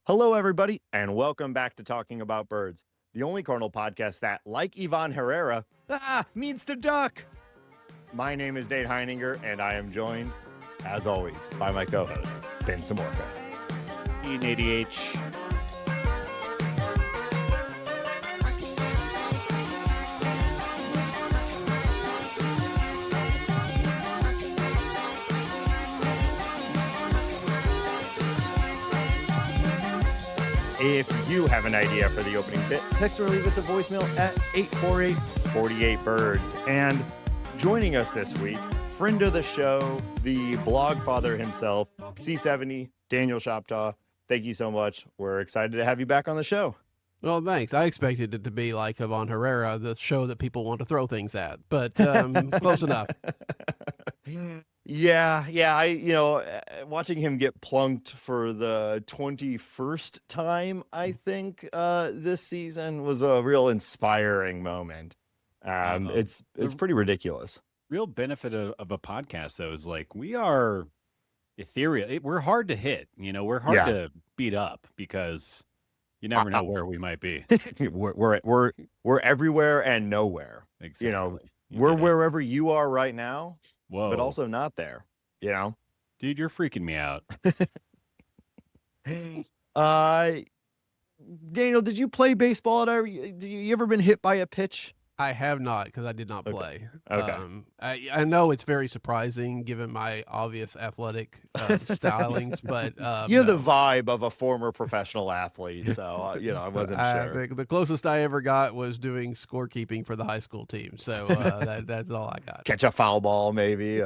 Hello, everybody, and welcome back to Talking About Birds, the only Cardinal podcast that, like Ivan Herrera, means to duck. My name is Nate Heininger, and I am joined, as always, by my co-host, Ben Samorka. Nate H. If you have an idea for the opening bit, text or leave us a voicemail at 848-48-BIRDS. And joining us this week, friend of the show, the blog father himself, C70, Daniel Shoptaw. Thank you so much. We're excited to have you back on the show. Well, thanks. I expected it to be like Ivan Herrera, the show that people want to throw things at, but close enough. Yeah. Watching him get plunked for the 21st time, I think, this season was a real inspiring moment. It's pretty ridiculous. Real benefit of a podcast, though, is like we are ethereal. We're hard to hit. We're hard to beat up because you never know where we might be. we're everywhere and nowhere. Exactly. We're wherever you are right now. Whoa. But also not there, Dude, you're freaking me out. Daniel, did you play baseball at all? Did you ever been hit by a pitch? I have not, because I did not play. Okay. I know it's very surprising given my obvious athletic stylings, but you have the vibe of a former professional athlete, so I wasn't sure. The closest I ever got was doing scorekeeping for the high school team, so that's all I got. Catch a foul ball, maybe.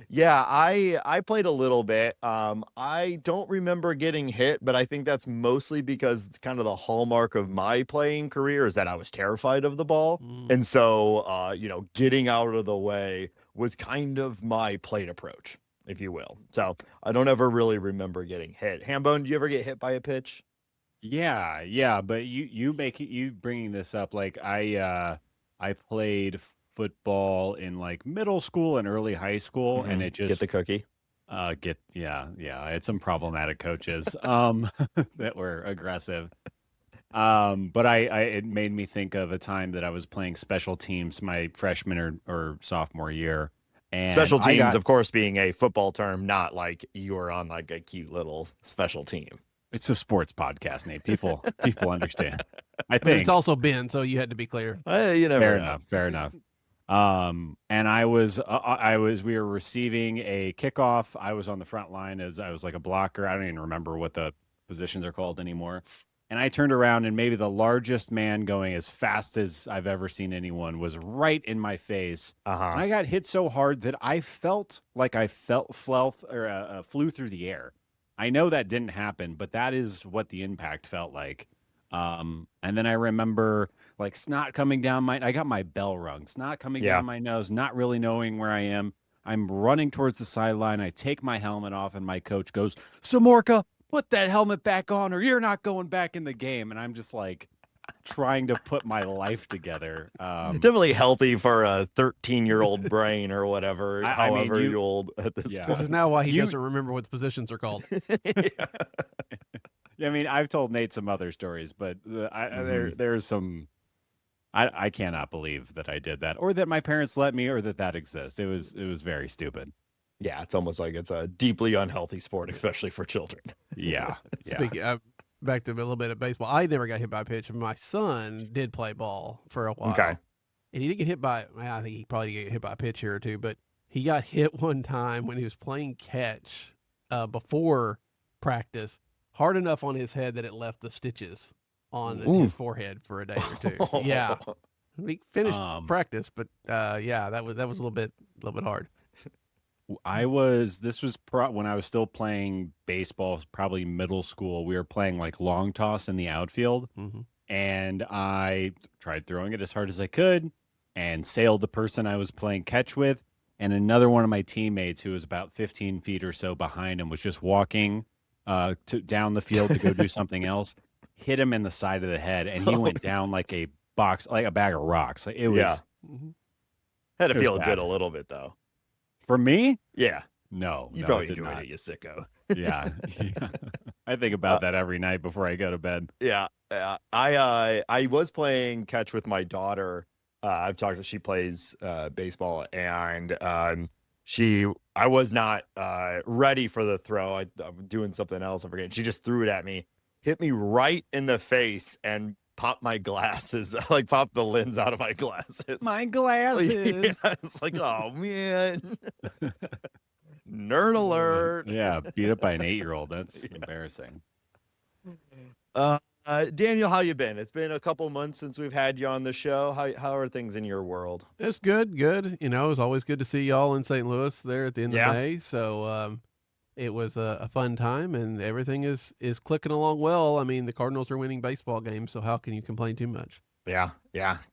Yeah, I played a little bit. I don't remember getting hit, but I think that's mostly because it's kind of the hallmark of my playing career is that I was terrified of the ball. And so, getting out of the way was kind of my plate approach, if you will. So I don't ever really remember getting hit. Hambone, do you ever get hit by a pitch? Yeah. But you bringing this up, like I played football in like middle school and early high school, and it just get the cookie. I had some problematic coaches that were aggressive. But it made me think of a time that I was playing special teams my freshman or sophomore year. And special teams, of course, being a football term, not like you were on like a cute little special team. It's a sports podcast, Nate. People understand. I think but it's also Ben, so you had to be clear. You never Fair enough. And we were receiving a kickoff. I was on the front line as I was like a blocker. I don't even remember what the positions are called anymore. And I turned around, and maybe the largest man going as fast as I've ever seen anyone was right in my face. And I got hit so hard that I felt like I flew through the air. I know that didn't happen, but that is what the impact felt like. And then I remember like snot coming down I got my bell rung, snot coming down my nose, not really knowing where I am. I'm running towards the sideline. I take my helmet off, and my coach goes, "Samorka, put that helmet back on or you're not going back in the game." And I'm just like trying to put my life together. Definitely healthy for a 13-year-old brain or whatever, however you're old at this point. This is now why he doesn't remember what the positions are called. I mean, I've told Nate some other stories, but there's some. I cannot believe that I did that, or that my parents let me, or that exists. It was very stupid. Yeah, it's almost like it's a deeply unhealthy sport, especially for children. Yeah. Speaking back to a little bit of baseball, I never got hit by a pitch. My son did play ball for a while. Okay. And he did get hit by, I think he probably did get hit by a pitch here or two, but he got hit one time when he was playing catch before practice, hard enough on his head that it left the stitches on his forehead for a day or two. Yeah. We finished practice, but that was a little bit hard. This was when I was still playing baseball, probably middle school. We were playing like long toss in the outfield, and I tried throwing it as hard as I could and sailed the person I was playing catch with. And another one of my teammates, who was about 15 feet or so behind him, was just walking down the field to go do something else, hit him in the side of the head, and he went down like a bag of rocks. It was had to feel good a little bit though. For me? Yeah. No. You probably enjoyed it, you sicko. Yeah. I think about that every night before I go to bed. Yeah. I was playing catch with my daughter. I've talked to she plays baseball, and I was not ready for the throw. I'm doing something else. I forget. She just threw it at me, hit me right in the face, and popped my glasses, like popped the lens out of my glasses. My glasses. Yeah, it's like, oh man. Nerd alert. Yeah, beat up by an 8-year-old. That's embarrassing. Daniel, how you been? It's been a couple months since we've had you on the show. How are things in your world? It's good. You know, it's always good to see y'all in St. Louis there at the end of May. So it was a fun time, and everything is clicking along well. I mean, the Cardinals are winning baseball games, so how can you complain too much? Yeah,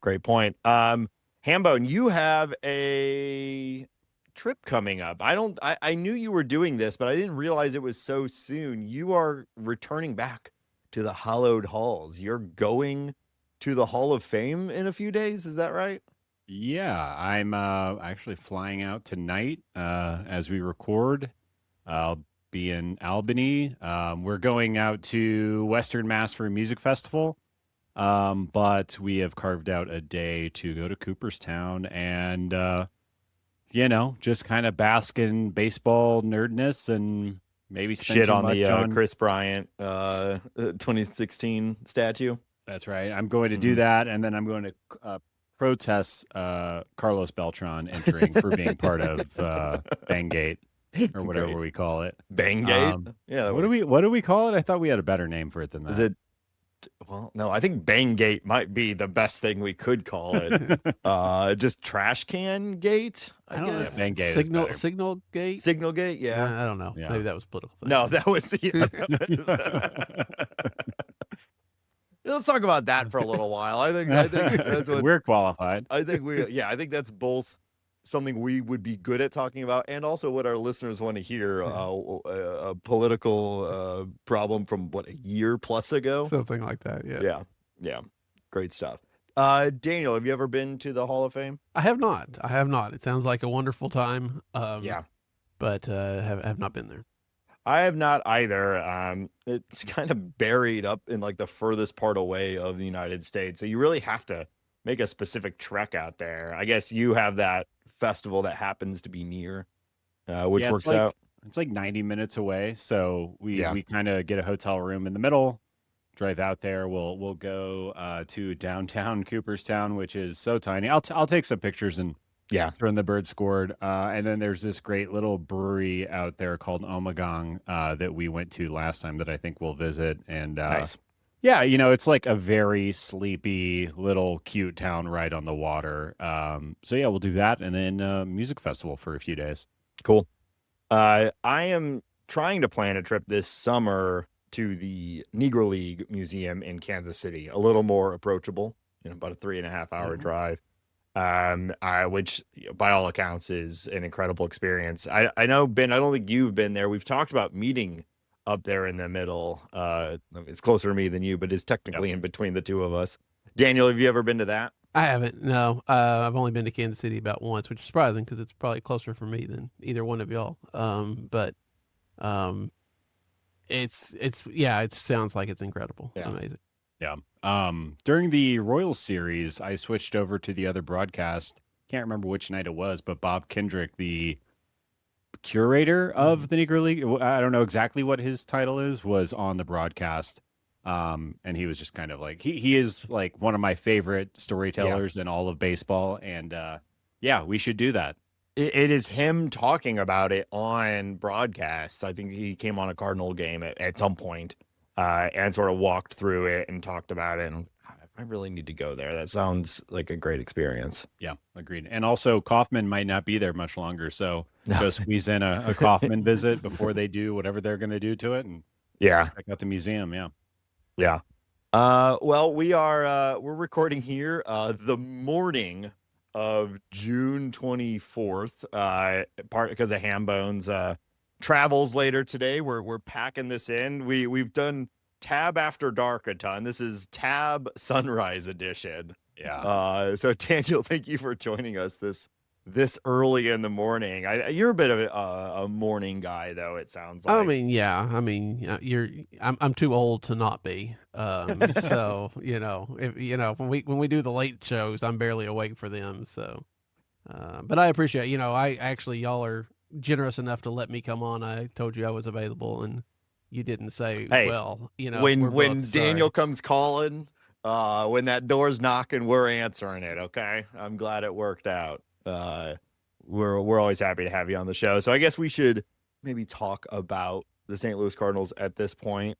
great point. Hambone, you have a trip coming up. I knew you were doing this, but I didn't realize it was so soon. You are returning back to the hallowed halls. You're going to the Hall of Fame in a few days. Is that right? Yeah, I'm actually flying out tonight as we record. I'll be in Albany. We're going out to Western Mass for a music festival. But we have carved out a day to go to Cooperstown and, just kind of bask in baseball nerdness and maybe spend Shit too on much the Chris Bryant 2016 statue. That's right. I'm going to do that, and then I'm going to protest Carlos Beltran entering for being part of Bangate or whatever we call it. Bangate? Yeah. What do we call it? I thought we had a better name for it than that. Is it? Well, no, I think Bangate might be the best thing we could call it. Just trash can gate, I guess. Yeah, Bangate Signal gate? Signal gate, yeah. I don't know. Yeah. Maybe that was political thing. No, that was Let's talk about that for a little while. I think that's what we're qualified. I think that's both something we would be good at talking about, and also what our listeners want to hear. A political problem from a year plus ago, something like that. Yeah, great stuff. Daniel, have you ever been to the Hall of Fame? I have not. It sounds like a wonderful time. But have not been there. I have not either. It's kind of buried up in like the furthest part away of the United States, so you really have to make a specific trek out there. I guess you have that festival that happens to be near, which works out. It's like 90 minutes away, so we kind of get a hotel room in the middle, drive out there. We'll go to downtown Cooperstown, which is so tiny. I'll take some pictures and turn the Birdscord. And then there's this great little brewery out there called Omegang that we went to last time that I think we'll visit. And nice. Yeah, it's like a very sleepy little cute town right on the water. So yeah, we'll do that, and then music festival for a few days. Cool. I am trying to plan a trip this summer to the Negro League Museum in Kansas City, a little more approachable, about a 3.5-hour drive, which by all accounts is an incredible experience. I know, Ben, I don't think you've been there. We've talked about meeting up there in the middle. It's closer to me than you, but it's technically in between the two of us. Daniel, have you ever been to that? I haven't. No, I've only been to Kansas City about once, which is surprising because it's probably closer for me than either one of y'all. But it sounds like it's incredible. Yeah. Amazing. Yeah. During the Royals series, I switched over to the other broadcast. Can't remember which night it was, but Bob Kendrick, the curator of the Negro League, I don't know exactly what his title is, was on the broadcast. And he was just kind of like, he is like one of my favorite storytellers in all of baseball. And we should do that. It is him talking about it on broadcast. I think he came on a Cardinal game at some point and sort of walked through it and talked about it. And I really need to go there. That sounds like a great experience. Yeah, agreed. And also Kaufman might not be there much longer. So go squeeze in a Kaufman visit before they do whatever they're going to do to it. And check out the museum. Yeah. Well, we're recording here the morning of June 24th, part because of Hambone's travels later today. We're packing this in. We've done Tab After Dark a ton. This is Tab Sunrise edition. Yeah. So Daniel, thank you for joining us this this early in the morning. You're a bit of a morning guy, though. It sounds I like. mean, yeah. I mean, I'm too old to not be. So if when we do the late shows, I'm barely awake for them. So, but I appreciate. I actually y'all are generous enough to let me come on. I told you I was available, and you didn't say, Hey, well, we're when booked. Daniel Sorry. comes calling, when that door's knocking, we're answering it. Okay, I'm glad it worked out. We're always happy to have you on the show. So I guess we should maybe talk about the St. Louis Cardinals at this point.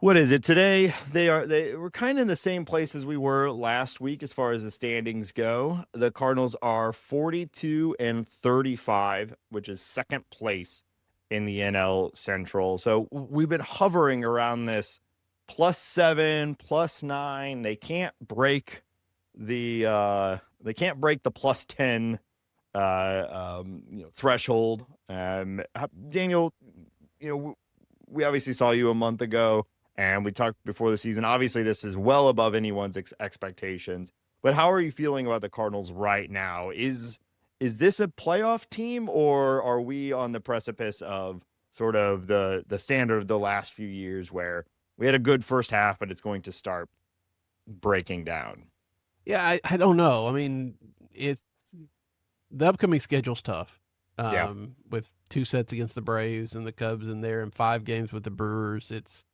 What is it today? They were kind of in the same place as we were last week as far as the standings go. The Cardinals are 42 and 35, which is second place in the NL Central. So we've been hovering around this +7, +9. They can't break the +10 threshold. Daniel, we obviously saw you a month ago and we talked before the season. Obviously, this is well above anyone's expectations. But how are you feeling about the Cardinals right now? Is this a playoff team, or are we on the precipice of sort of the standard of the last few years where we had a good first half, but it's going to start breaking down? Yeah, I don't know. I mean, it's the upcoming schedule's tough. Yeah. With 2 sets against the Braves and the Cubs in there, and 5 games with the Brewers, it's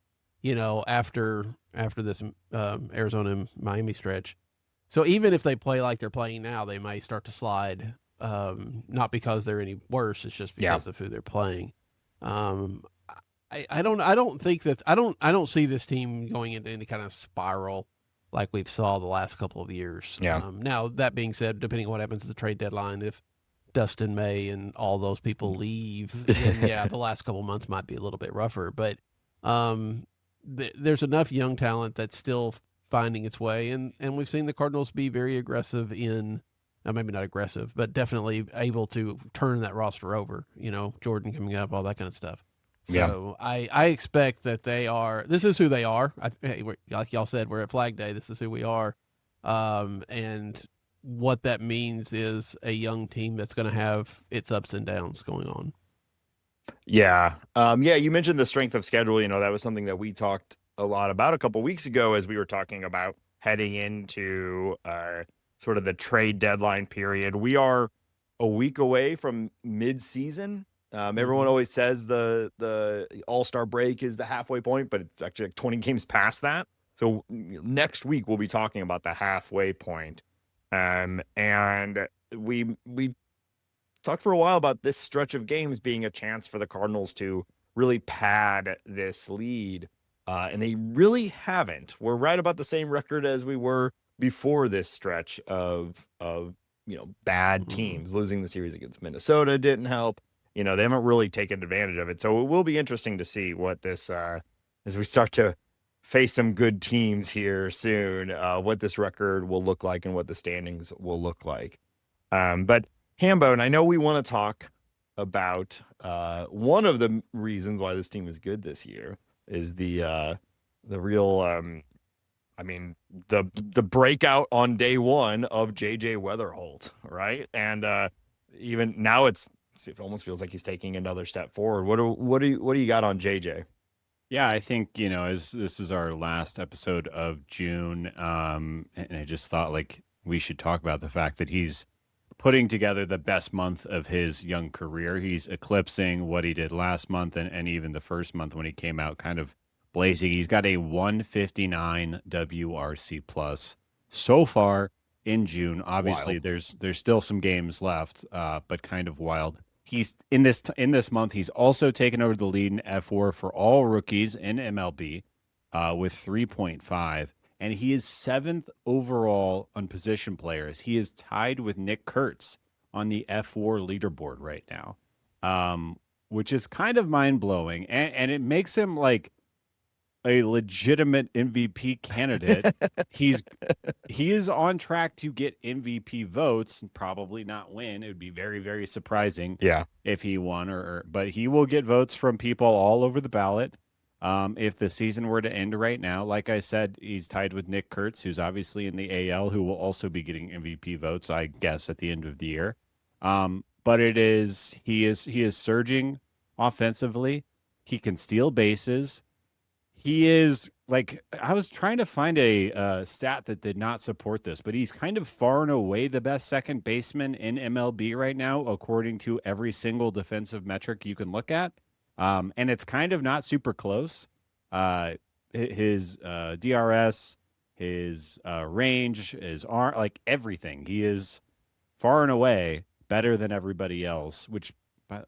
after this Arizona and Miami stretch. So even if they play like they're playing now, they may start to slide. Not because they're any worse, it's just because of who they're playing. I don't think that I don't see this team going into any kind of spiral like we've saw the last couple of years. Yeah. Now that being said, depending on what happens at the trade deadline, if Dustin May and all those people leave, then the last couple of months might be a little bit rougher. But there's enough young talent that's still finding its way, and we've seen the Cardinals be very aggressive in, maybe not aggressive, but definitely able to turn that roster over. Jordan coming up, all that kind of stuff. So I expect that this is who they are. Like y'all said, we're at Flag Day. This is who we are. And what that means is a young team that's going to have its ups and downs going on. Yeah. You mentioned the strength of schedule. That was something that we talked a lot about a couple weeks ago as we were talking about heading into sort of the trade deadline period. We are a week away from mid-season. Everyone always says the All-Star break is the halfway point, but it's actually like 20 games past that. So next week we'll be talking about the halfway point. And we talked for a while about this stretch of games being a chance for the Cardinals to really pad this lead. And they really haven't. We're right about the same record as we were before this stretch of bad teams. Losing the series against Minnesota didn't help. They haven't really taken advantage of it. So it will be interesting to see what this, as we start to face some good teams here soon, what this record will look like and what the standings will look like. But Hambone, I know we want to talk about one of the reasons why this team is good this year is the real, the breakout on day one of JJ Wetherholt, right? And even now it almost feels like he's taking another step forward. What do you got on JJ? Yeah, I think, as this is our last episode of June, and I just thought we should talk about the fact that he's putting together the best month of his young career. He's eclipsing what he did last month and even the first month when he came out kind of blazing. He's got a 159 WRC plus so far in June. Obviously, there's still some games left, but kind of wild. He's in this month. He's also taken over the lead in fWAR for all rookies in MLB with 3.5, and he is 7th overall on position players. He is tied with Nick Kurtz on the fWAR leaderboard right now, which is kind of mind blowing, and it makes him like a legitimate MVP candidate. He is on track to get MVP votes, probably not win. It would be very, very surprising if he won, but he will get votes from people all over the ballot. If the season were to end right now, like I said, he's tied with Nick Kurtz, who's obviously in the AL, who will also be getting MVP votes, I guess, at the end of the year. But he is surging offensively. He can steal bases. He is like, I was trying to find a stat that did not support this, but he's kind of far and away the best second baseman in MLB right now, according to every single defensive metric you can look at. And it's kind of not super close. His DRS, his range, his arm, like everything. He is far and away better than everybody else, which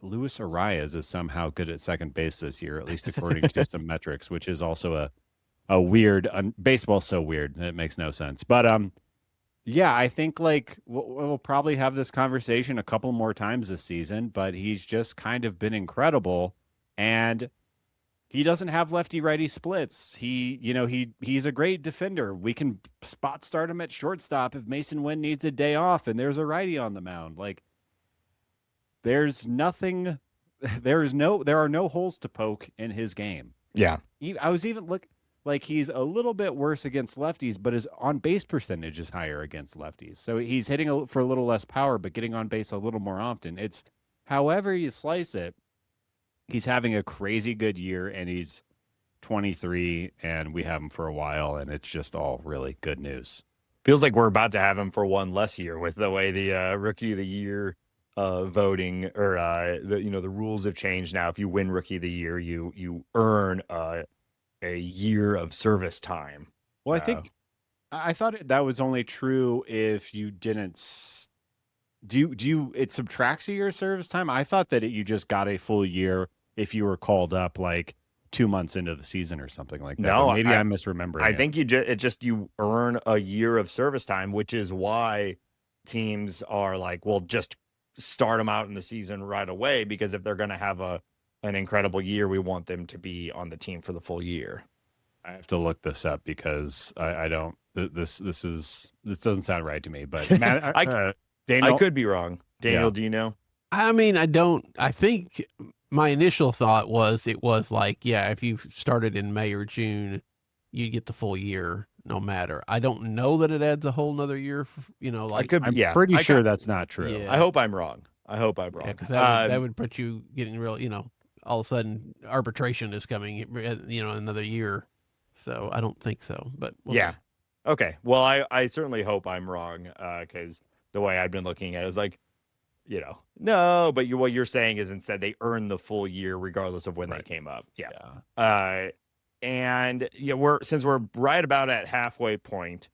Luis Arias is somehow good at second base this year, at least according to some metrics, which is also a weird baseball's so weird. It makes no sense. But yeah, I think like we'll probably have this conversation a couple more times this season, but he's just kind of been incredible. And he doesn't have lefty-righty splits. He's a great defender. We can spot start him at shortstop if Masyn Winn needs a day off and there's a righty on the mound. Like there are no holes to poke in his game. Yeah. I was even like he's a little bit worse against lefties, but his on base percentage is higher against lefties. So he's hitting for a little less power, but getting on base a little more often. It's however you slice it. He's having a crazy good year, and he's 23, and we have him for a while, and it's just all really good news. Feels like we're about to have him for one less year with the way the Rookie of the Year voting or the rules have changed now. If you win Rookie of the Year, you earn a year of service time. Well, I thought that was only true if you didn't. It subtracts a year of service time? I thought that you just got a full year if you were called up like 2 months into the season or something like that. No, maybe I'm misremembering. I think you earn a year of service time, which is why teams are like, well, just start them out in the season right away, because if they're going to have an incredible year, we want them to be on the team for the full year. I have to look this up because I don't. This doesn't sound right to me. But Matt, Daniel, I could be wrong. Daniel, do you know? I mean, I don't. I think my initial thought was like, yeah, if you started in May or June, you get the full year no matter. I don't know that it adds a whole nother year. I'm pretty sure that's not true. Yeah. I hope I'm wrong. Yeah, because that would put you getting real. All of a sudden arbitration is coming. Another year. So I don't think so. But we'll see. Okay. Well, I certainly hope I'm wrong, because the way I've been looking at it is like, no, but what you're saying is instead they earn the full year regardless of when they came up. Yeah. And since we're right about at halfway point,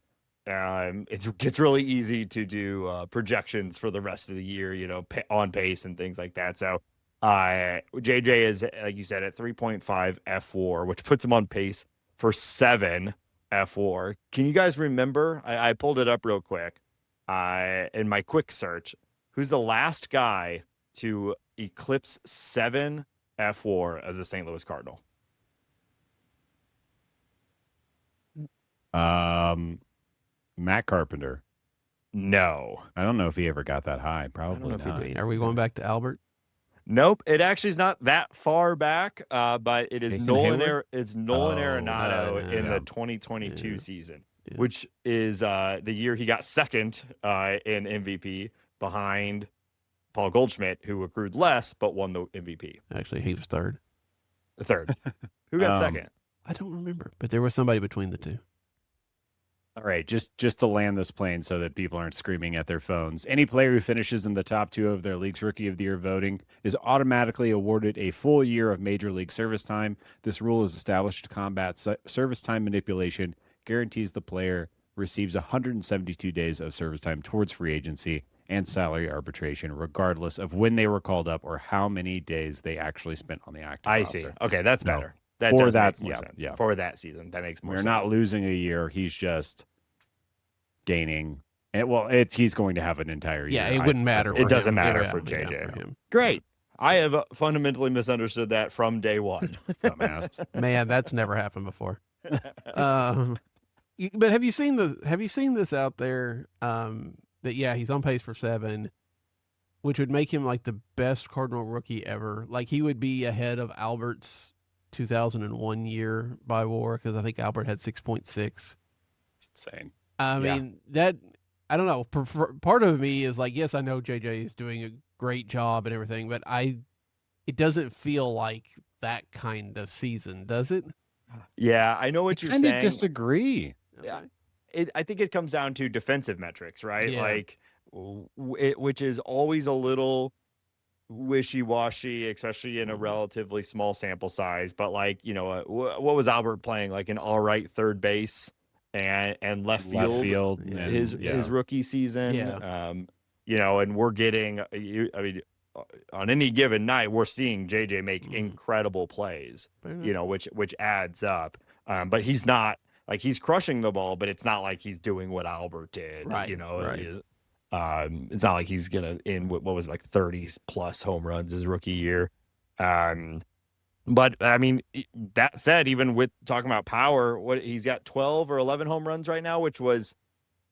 it gets really easy to do projections for the rest of the year, on pace and things like that. So JJ is, like you said, at 3.5 fWAR, which puts him on pace for 7 fWAR. Can you guys remember? I pulled it up real quick in my quick search. Who's the last guy to eclipse 7 fWAR as a St. Louis Cardinal? Matt Carpenter. No. I don't know if he ever got that high. Probably I don't know if not. Are we going back to Albert? Nope. It actually is not that far back, but it is Nolan Arenado in the 2022 season, which is the year he got second in MVP behind Paul Goldschmidt, who accrued less but won the MVP. Actually, he was third. Third. Who got second? I don't remember, but there was somebody between the two. All right, just to land this plane so that people aren't screaming at their phones. Any player who finishes in the top 2 of their league's Rookie of the Year voting is automatically awarded a full year of Major League service time. This rule is established to combat service time manipulation, guarantees the player receives 172 days of service time towards free agency and salary arbitration, regardless of when they were called up or how many days they actually spent on the active roster. See. Okay, that's better. That For that season, that makes more sense. We're not losing a year. He's just gaining. He's going to have an entire year. Yeah, it wouldn't matter. It doesn't matter for JJ. For him. Great. I have fundamentally misunderstood that from day one. Dumbass. Man, that's never happened before. But have you seen this out there? That he's on pace for 7, which would make him like the best Cardinal rookie ever. Like he would be ahead of Albert's 2001 year by WAR because I think Albert had 6.6. It's insane. I mean, that, I don't know. Part of me is like, yes, I know JJ is doing a great job and everything, but it doesn't feel like that kind of season, does it? Yeah, I know what you're saying. I disagree. Yeah. I think it comes down to defensive metrics, right? Yeah. Like, which is always a little wishy-washy, especially in a relatively small sample size. But like, what was Albert playing? Like an all right third base and left field his rookie season. Yeah. And we're getting, on any given night, we're seeing JJ make incredible plays, which adds up. But he's not like he's crushing the ball, but it's not like he's doing what Albert did. Right. It's not like he's gonna in what was like 30 plus home runs his rookie year. But I mean, that said, even with talking about power, he's got 12 or 11 home runs right now, which was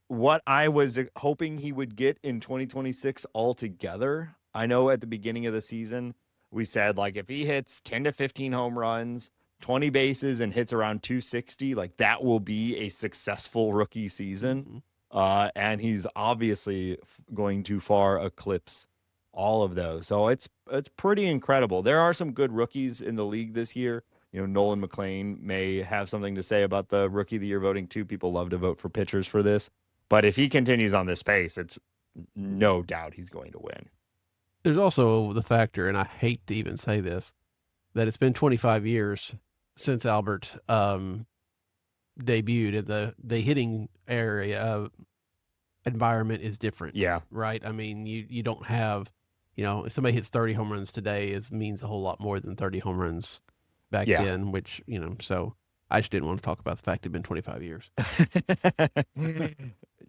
what I was hoping he would get in 2026 altogether. I know at the beginning of the season, we said like if he hits 10 to 15 home runs, 20 bases and hits around 260, like that will be a successful rookie season. And he's obviously going to far eclipse all of those. So it's pretty incredible. There are some good rookies in the league this year. Nolan McLean may have something to say about the rookie of the year voting too. People love to vote for pitchers for this. But if he continues on this pace, it's no doubt he's going to win. There's also the factor, and I hate to even say this, that it's been 25 years since Albert debuted. And the hitting area environment is different. Yeah. Right? I mean, you don't have, if somebody hits 30 home runs today, it means a whole lot more than 30 home runs back then, which, so I just didn't want to talk about the fact it's been 25 years.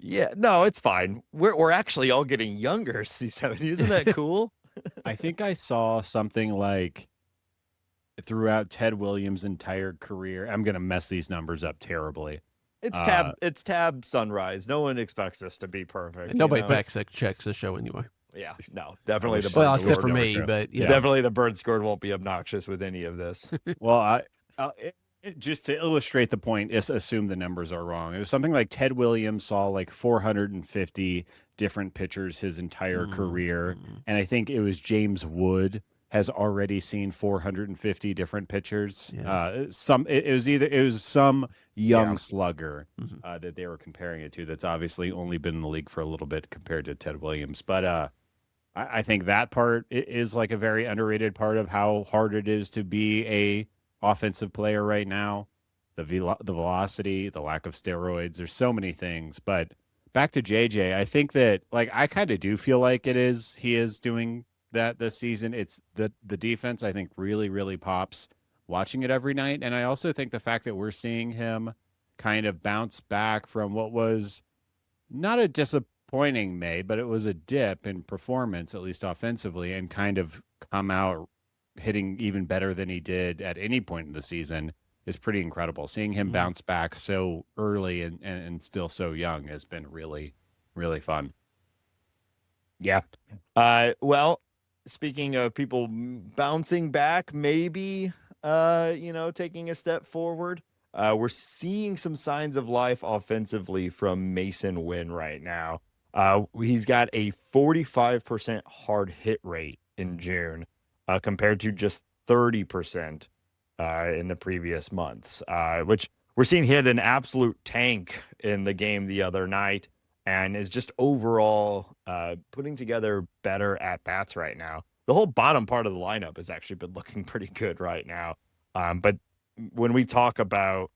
Yeah, no, it's fine. We're actually all getting younger, C70. Isn't that cool? I think I saw something like throughout Ted Williams' entire career. I'm going to mess these numbers up terribly. It's tab sunrise. No one expects this to be perfect. Nobody fact checks the show anyway. Yeah, no, definitely the well, except for me, but definitely the Birdscord won't be obnoxious with any of this. Well, just to illustrate the point, assume the numbers are wrong. It was something like Ted Williams saw like 450 different pitchers his entire career, and I think it was James Wood has already seen 450 different pitchers. Yeah. It was some young slugger that they were comparing it to. That's obviously only been in the league for a little bit compared to Ted Williams, but I think that part is like a very underrated part of how hard it is to be a offensive player right now. The velocity, the lack of steroids, there's so many things. But back to JJ, I think that I kind of do feel like he is doing that this season. It's the defense, I think, really, really pops watching it every night. And I also think the fact that we're seeing him kind of bounce back from what was not a disappointing May, but it was a dip in performance, at least offensively, and kind of come out hitting even better than he did at any point in the season is pretty incredible. Seeing him bounce back so early and still so young has been really, really fun. Yeah. Well, speaking of people bouncing back, maybe, taking a step forward, we're seeing some signs of life offensively from Masyn Winn right now. He's got a 45% hard hit rate in June, compared to just 30% in the previous months, which we're seeing hit an absolute tank in the game the other night, and is just overall putting together better at-bats right now. The whole bottom part of the lineup has actually been looking pretty good right now. But when we talk about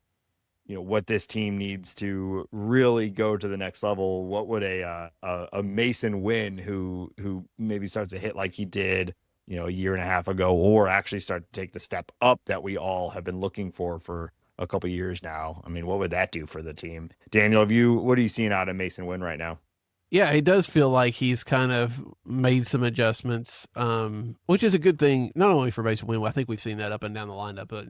what this team needs to really go to the next level, what would a Masyn Winn who maybe starts to hit like he did a year and a half ago, or actually start to take the step up that we all have been looking for a couple of years now? I mean, what would that do for the team? Daniel, what are you seeing out of Masyn Winn right now? Yeah, it does feel like he's kind of made some adjustments, which is a good thing, not only for Masyn Winn. I think we've seen that up and down the lineup, but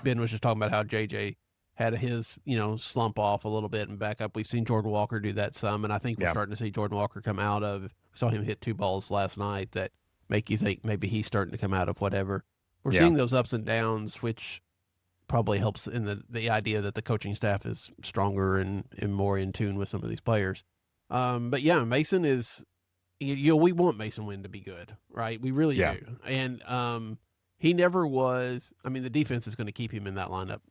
Ben was just talking about how JJ had his, slump off a little bit and back up. We've seen Jordan Walker do that some, and I think we're starting to see Jordan Walker come out of, saw him hit 2 balls last night that make you think maybe he's starting to come out of whatever. we're Yeah. seeing those ups and downs, which probably helps in the idea that the coaching staff is stronger and more in tune with some of these players. But yeah, Masyn is, we want Masyn Winn to be good, right? We really Yeah. do. And he never was. I mean, the defense is going to keep him in that lineup,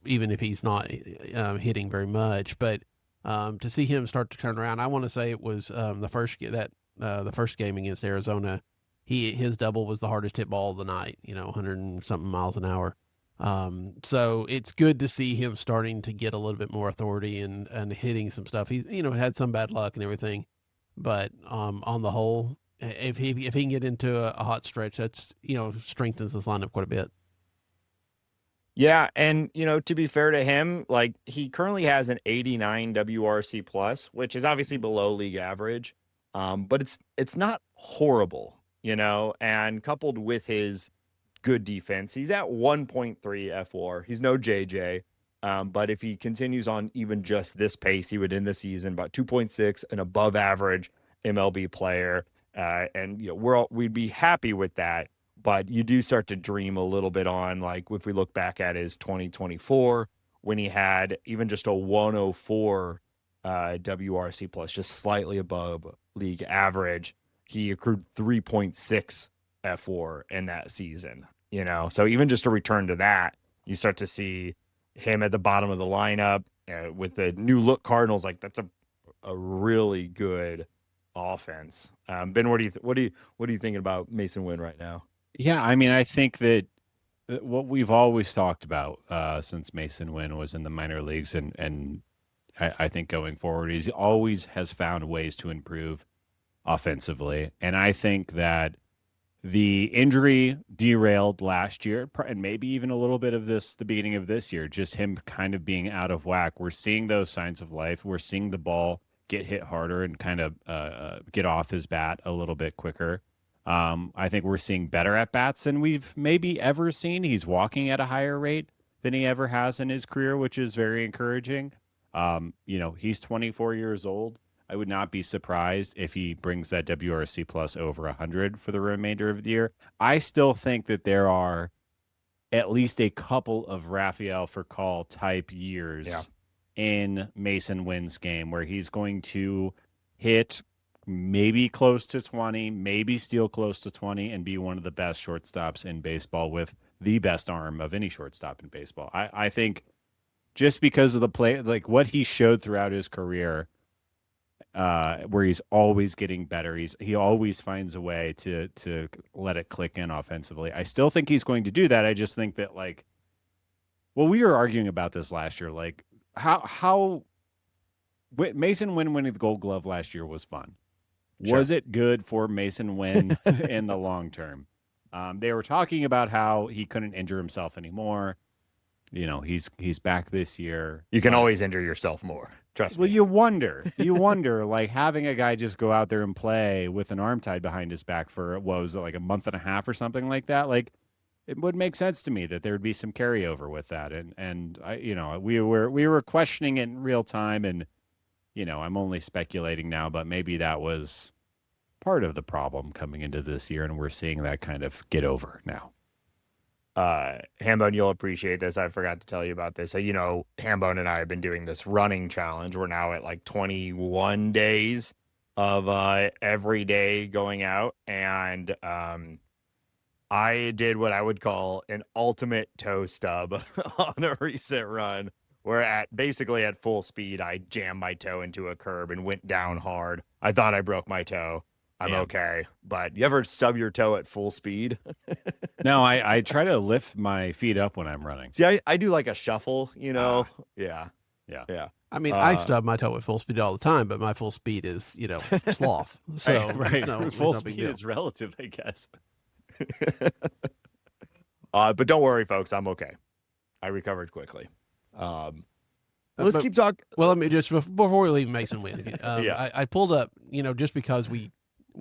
even if he's not hitting very much. But to see him start to turn around, I want to say it was the first game against Arizona. His double was the hardest hit ball of the night. 100 and something miles an hour. So it's good to see him starting to get a little bit more authority and hitting some stuff. He's had some bad luck and everything, but on the whole, if he can get into a hot stretch, that's strengthens his lineup quite a bit. Yeah, and to be fair to him, like he currently has an 89 WRC plus, which is obviously below league average, but it's not horrible, and coupled with his good defense, he's at 1.3 fWAR. He's no JJ, but if he continues on even just this pace, he would end the season about 2.6, an above average MLB player, and we'd be happy with that. But you do start to dream a little bit on, like, if we look back at his 2024, when he had even just a 104 WRC plus, just slightly above league average, he accrued 3.6 fWAR in that season, So even just a return to that, you start to see him at the bottom of the lineup with the new look Cardinals. Like, that's a really good offense. Ben, what are you thinking about Masyn Winn right now? Yeah, I mean, I think that what we've always talked about since Masyn Winn was in the minor leagues, and I think going forward, he always has found ways to improve offensively. And I think that the injury derailed last year, and maybe even a little bit of the beginning of this year, just him kind of being out of whack. We're seeing those signs of life. We're seeing the ball get hit harder and kind of get off his bat a little bit quicker. I think we're seeing better at bats than we've maybe ever seen. He's walking at a higher rate than he ever has in his career, which is very encouraging. He's 24 years old. I would not be surprised if he brings that WRC plus over 100 for the remainder of the year. I still think that there are at least a couple of Rafael Furcal type years in Masyn Winn's game where he's going to hit maybe close to 20, maybe steal close to 20, and be one of the best shortstops in baseball with the best arm of any shortstop in baseball. I think just because of the play, like what he showed throughout his career, where he's always getting better. He always finds a way to let it click in offensively. I still think he's going to do that. I just think that we were arguing about this last year, like how Masyn Winn winning the Gold Glove last year was fun. Sure. Was it good for Masyn Winn in the long term? They were talking about how he couldn't injure himself anymore. He's back this year. You can always injure yourself more. Trust me. Well, you wonder, like having a guy just go out there and play with an arm tied behind his back for what was it, like a month and a half or something like that. Like it would make sense to me that there would be some carryover with that. And we were questioning it in real time, and I'm only speculating now, but maybe that was part of the problem coming into this year, and we're seeing that kind of get over now. Hambone, you'll appreciate this. I forgot to tell you about this. So, Hambone and I have been doing this running challenge. We're now at like 21 days of every day going out. And I did what I would call an ultimate toe stub on a recent run, where basically at full speed, I jammed my toe into a curb and went down hard. I thought I broke my toe. I'm okay. But you ever stub your toe at full speed? No, I try to lift my feet up when I'm running. See, I do like a shuffle, Yeah. I mean, I stub my toe at full speed all the time, but my full speed is, sloth. So right. Full no big speed deal. is relative, I guess. But don't worry, folks. I'm okay. I recovered quickly. Let's keep talking. Well, let me just before we leave Masyn Winn, Yeah. I pulled up, just because we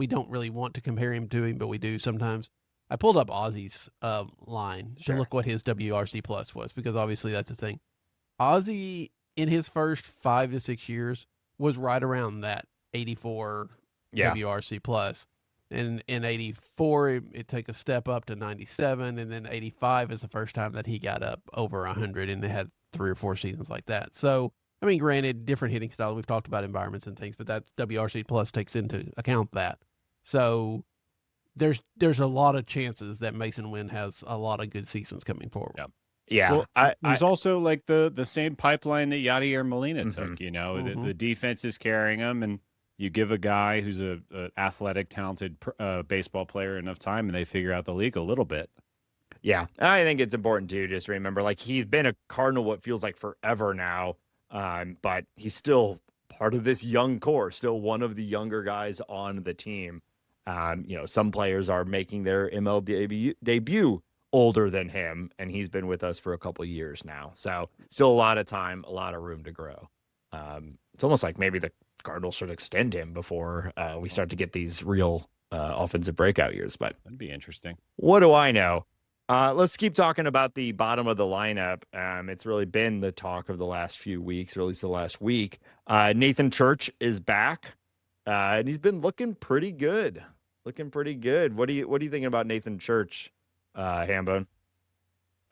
don't really want to compare him to him, but we do sometimes. I pulled up Ozzie's line to look what his WRC plus was, because obviously that's the thing. Ozzie in his first 5 to 6 years was right around that 84 WRC plus. And in 84, it took a step up to 97, and then 85 is the first time that he got up over 100, and they had 3 or 4 seasons like that. So, I mean, granted, different hitting style. We've talked about environments and things, but that's WRC Plus takes into account that. So there's a lot of chances that Masyn Winn has a lot of good seasons coming forward. Yeah. Yeah. Well, there's also like the same pipeline that Yadier Molina Mhm. took, you know, Mhm. the defense is carrying him, and you give a guy who's a athletic, talented baseball player enough time, and they figure out the league a little bit. Yeah, I think it's important to just remember, like, he's been a Cardinal what feels like forever now, but he's still part of this young core, still one of the younger guys on the team. Some players are making their MLB debut older than him, and he's been with us for a couple years now. So still a lot of time, a lot of room to grow. It's almost like maybe the Cardinals should extend him before we start to get these real offensive breakout years, but That'd be interesting. what do I know? Let's keep talking about the bottom of the lineup. It's really been the talk of the last few weeks, or at least the last week. Nathan Church is back, and he's been looking pretty good. Looking pretty good. What do you thinking about Nathan Church, Hambone?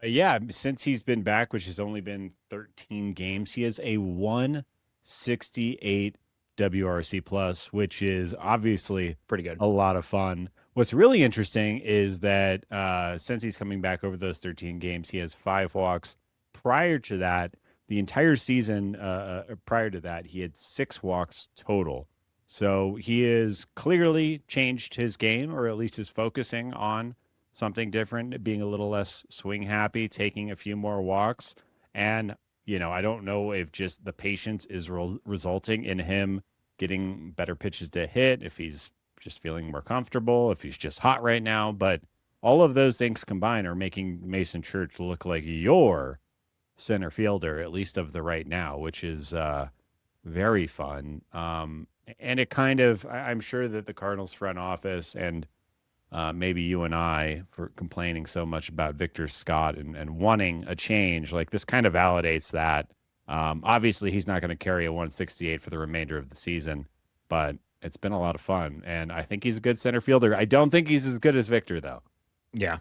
Yeah, since he's been back, which has only been 13 games, he has a 168 WRC plus, which is obviously Pretty good. a lot of fun. What's really interesting is that since he's coming back over those 13 games, he has 5 walks. Prior to that, the entire season prior to that, he had 6 walks total. So he has clearly changed his game, or at least is focusing on something different, being a little less swing happy, taking a few more walks. And, I don't know if just the patience is resulting in him getting better pitches to hit, if he's just feeling more comfortable, if he's just hot right now. But all of those things combined are making Masyn Church look like your center fielder, at least of the right now, which is very fun. And it kind of, I'm sure that the Cardinals front office and maybe you and I, for complaining so much about Victor Scott and wanting a change, like this kind of validates that. Obviously, he's not going to carry a 168 for the remainder of the season, but it's been a lot of fun, and I think he's a good center fielder. I don't think he's as good as Victor, though. Yeah.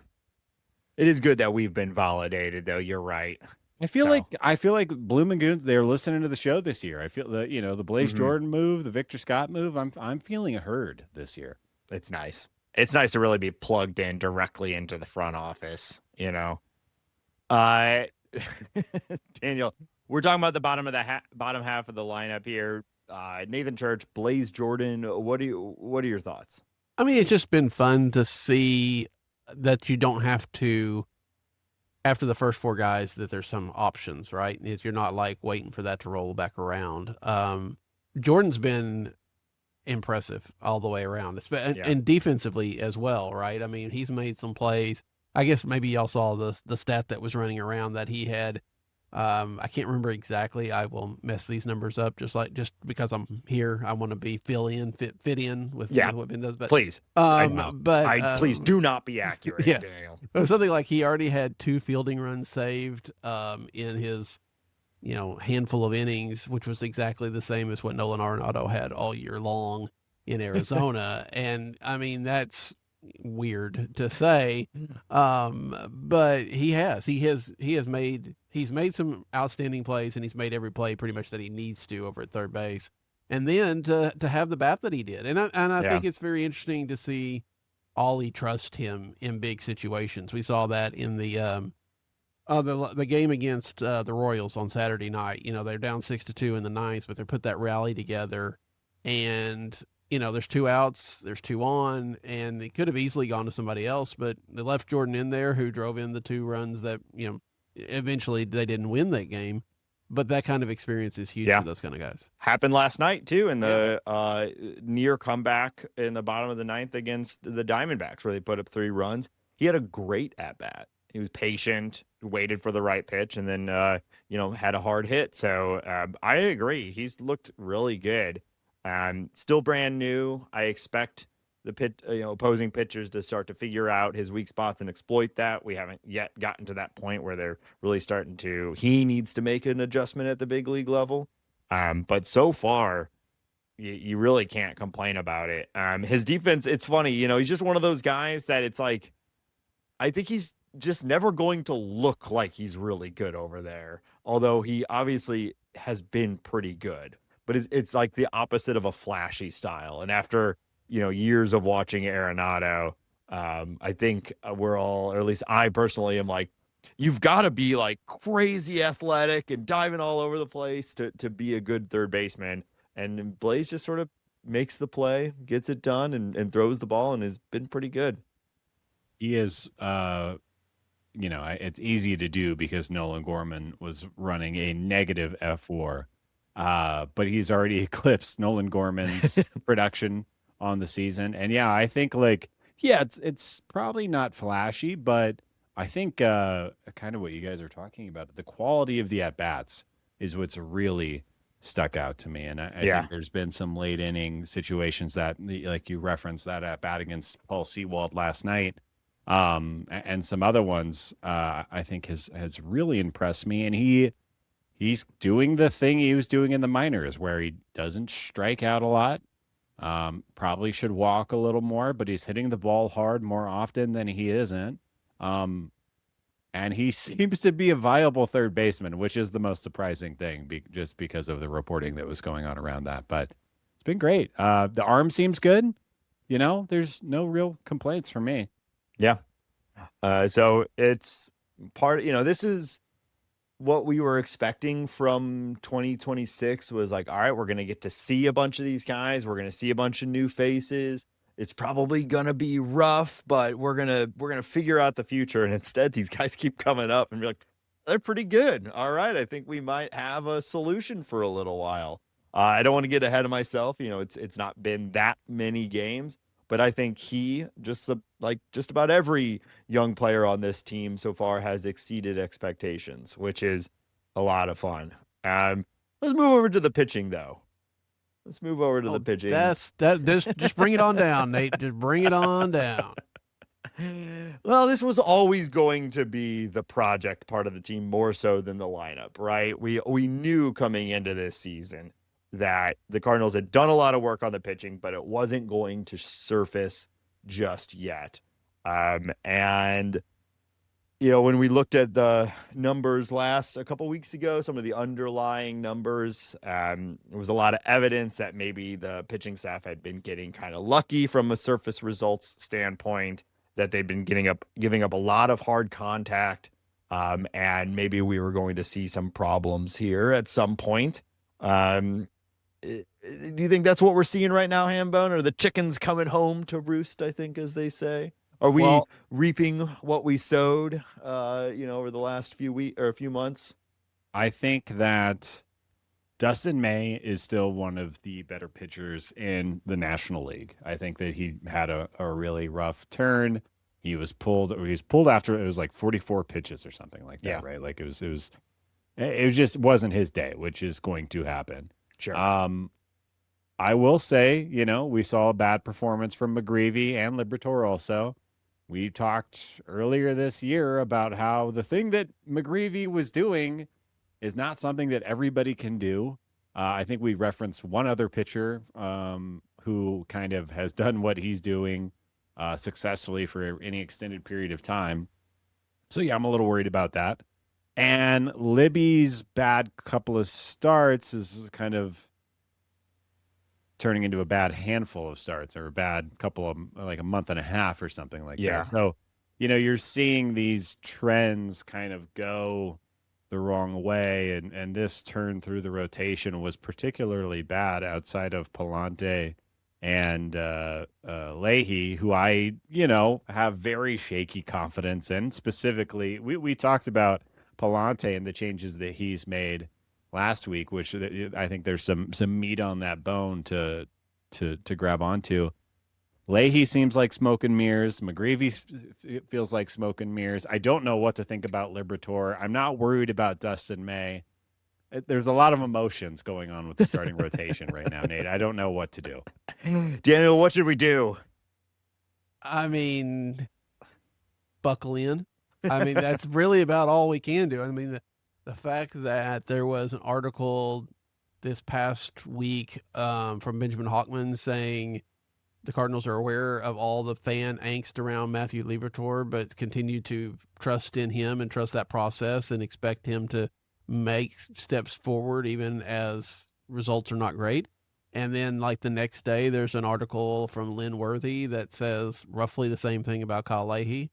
It is good that we've been validated, though. You're right. I feel like Bloom and Goons, they're listening to the show this year. I feel that, the Blaze Jordan move, the Victor Scott move, I'm feeling heard this year. It's nice. It's nice to really be plugged in directly into the front office, Daniel, we're talking about the bottom half of the lineup here. Nathan Church, Blaze Jordan. What are your thoughts? I mean, it's just been fun to see that you don't have to, after the first 4 guys, that there's some options, right? You're not like waiting for that to roll back around. Jordan's been impressive all the way around. And defensively as well, right? I mean, he's made some plays. I guess maybe y'all saw the stat that was running around that he had. I can't remember exactly. I will mess these numbers up just because I'm here. I want to be fit in with what Ben does. But please, please do not be accurate. Yes. Daniel. It was something like he already had 2 fielding runs saved in his handful of innings, which was exactly the same as what Nolan Arenado had all year long in Arizona. And I mean, that's weird to say, but he's made some outstanding plays, and he's made every play pretty much that he needs to over at third base. And then to have the bat that he did, and I think it's very interesting to see Ollie trust him in big situations. We saw that in the game against the Royals on Saturday night. They're down 6-2 in the 9th, but they put that rally together, and there's 2 outs, there's 2 on, and they could have easily gone to somebody else, but they left Jordan in there, who drove in the 2 runs that eventually they didn't win that game. But that kind of experience is huge for those kind of guys. Happened last night too in the near comeback in the bottom of the 9th against the Diamondbacks, where they put up 3 runs. He had a great at bat. He was patient, waited for the right pitch, and then had a hard hit. So I agree. He's looked really good. Still brand new. I expect the opposing pitchers to start to figure out his weak spots and exploit that. We haven't yet gotten to that point where they're really starting to. He needs to make an adjustment at the big league level. But so far, you really can't complain about it. His defense, it's funny, he's just one of those guys that it's like, I think he's just never going to look like he's really good over there. Although he obviously has been pretty good, but it's like the opposite of a flashy style. And after, years of watching Arenado, I think we're all, or at least I personally am like, you've got to be like crazy athletic and diving all over the place to be a good third baseman. And Blaze just sort of makes the play, gets it done, and throws the ball, and has been pretty good. He is, it's easy to do because Nolan Gorman was running a negative fWAR, but he's already eclipsed Nolan Gorman's production on the season. And yeah, I think it's probably not flashy, but I think kind of what you guys are talking about, the quality of the at-bats is what's really stuck out to me. And I think there's been some late inning situations that, like you referenced, that at-bat against Paul Sewald last night, and some other ones I think has really impressed me. And he's doing the thing he was doing in the minors where he doesn't strike out a lot. Probably should walk a little more, but he's hitting the ball hard more often than he isn't. And he seems to be a viable third baseman, which is the most surprising thing, just because of the reporting that was going on around that. But it's been great. The arm seems good. There's no real complaints from me. Yeah. So it's this is what we were expecting from 2026 was like, all right, we're going to get to see a bunch of these guys. We're going to see a bunch of new faces. It's probably going to be rough, but we're going to figure out the future. And instead, these guys keep coming up and be like, they're pretty good. All right. I think we might have a solution for a little while. I don't want to get ahead of myself. It's not been that many games, but I think he, just about every young player on this team so far, has exceeded expectations, which is a lot of fun. Let's move over to the pitching, though. Let's move over to the pitching. Just bring it on down, Nate. Just bring it on down. Well, this was always going to be the project part of the team more so than the lineup, right? We knew coming into this season that the Cardinals had done a lot of work on the pitching, but it wasn't going to surface just yet. And when we looked at the numbers a couple weeks ago, some of the underlying numbers, there was a lot of evidence that maybe the pitching staff had been getting kind of lucky from a surface results standpoint, that they've been giving up a lot of hard contact, and maybe we were going to see some problems here at some point. Do you think that's what we're seeing right now, Hambone? Or the chickens coming home to roost, I think, as they say? Are we reaping what we sowed, over the last few weeks or a few months? I think that Dustin May is still one of the better pitchers in the National League. I think that he had a really rough turn. He was pulled after it was like 44 pitches or something like that, Yeah. right? Like it just wasn't his day, which is going to happen. Sure. I will say, we saw a bad performance from McGreevy and Liberatore also. We talked earlier this year about how the thing that McGreevy was doing is not something that everybody can do. I think we referenced one other pitcher who kind of has done what he's doing successfully for any extended period of time. So, yeah, I'm a little worried about that. And Libby's bad couple of starts is kind of turning into a bad handful of starts, or a bad couple of, like a month and a half or something like that. So, you're seeing these trends kind of go the wrong way. And this turn through the rotation was particularly bad outside of Palante and Leahy, who I, have very shaky confidence in. Specifically, we talked about Palante and the changes that he's made last week, which I think there's some meat on that bone to grab onto. Leahy seems like smoke and mirrors. McGreevy feels like smoke and mirrors. I don't know what to think about Liberatore. I'm not worried about Dustin May. There's a lot of emotions going on with the starting rotation right now, Nate. I don't know what to do. Daniel, what should we do? I mean, buckle in. I mean, that's really about all we can do. I mean, the fact that there was an article this past week from Benjamin Hockman saying the Cardinals are aware of all the fan angst around Matthew Liberatore, but continue to trust in him and trust that process and expect him to make steps forward even as results are not great. And then like the next day, there's an article from Lynn Worthy that says roughly the same thing about Kyle Leahy.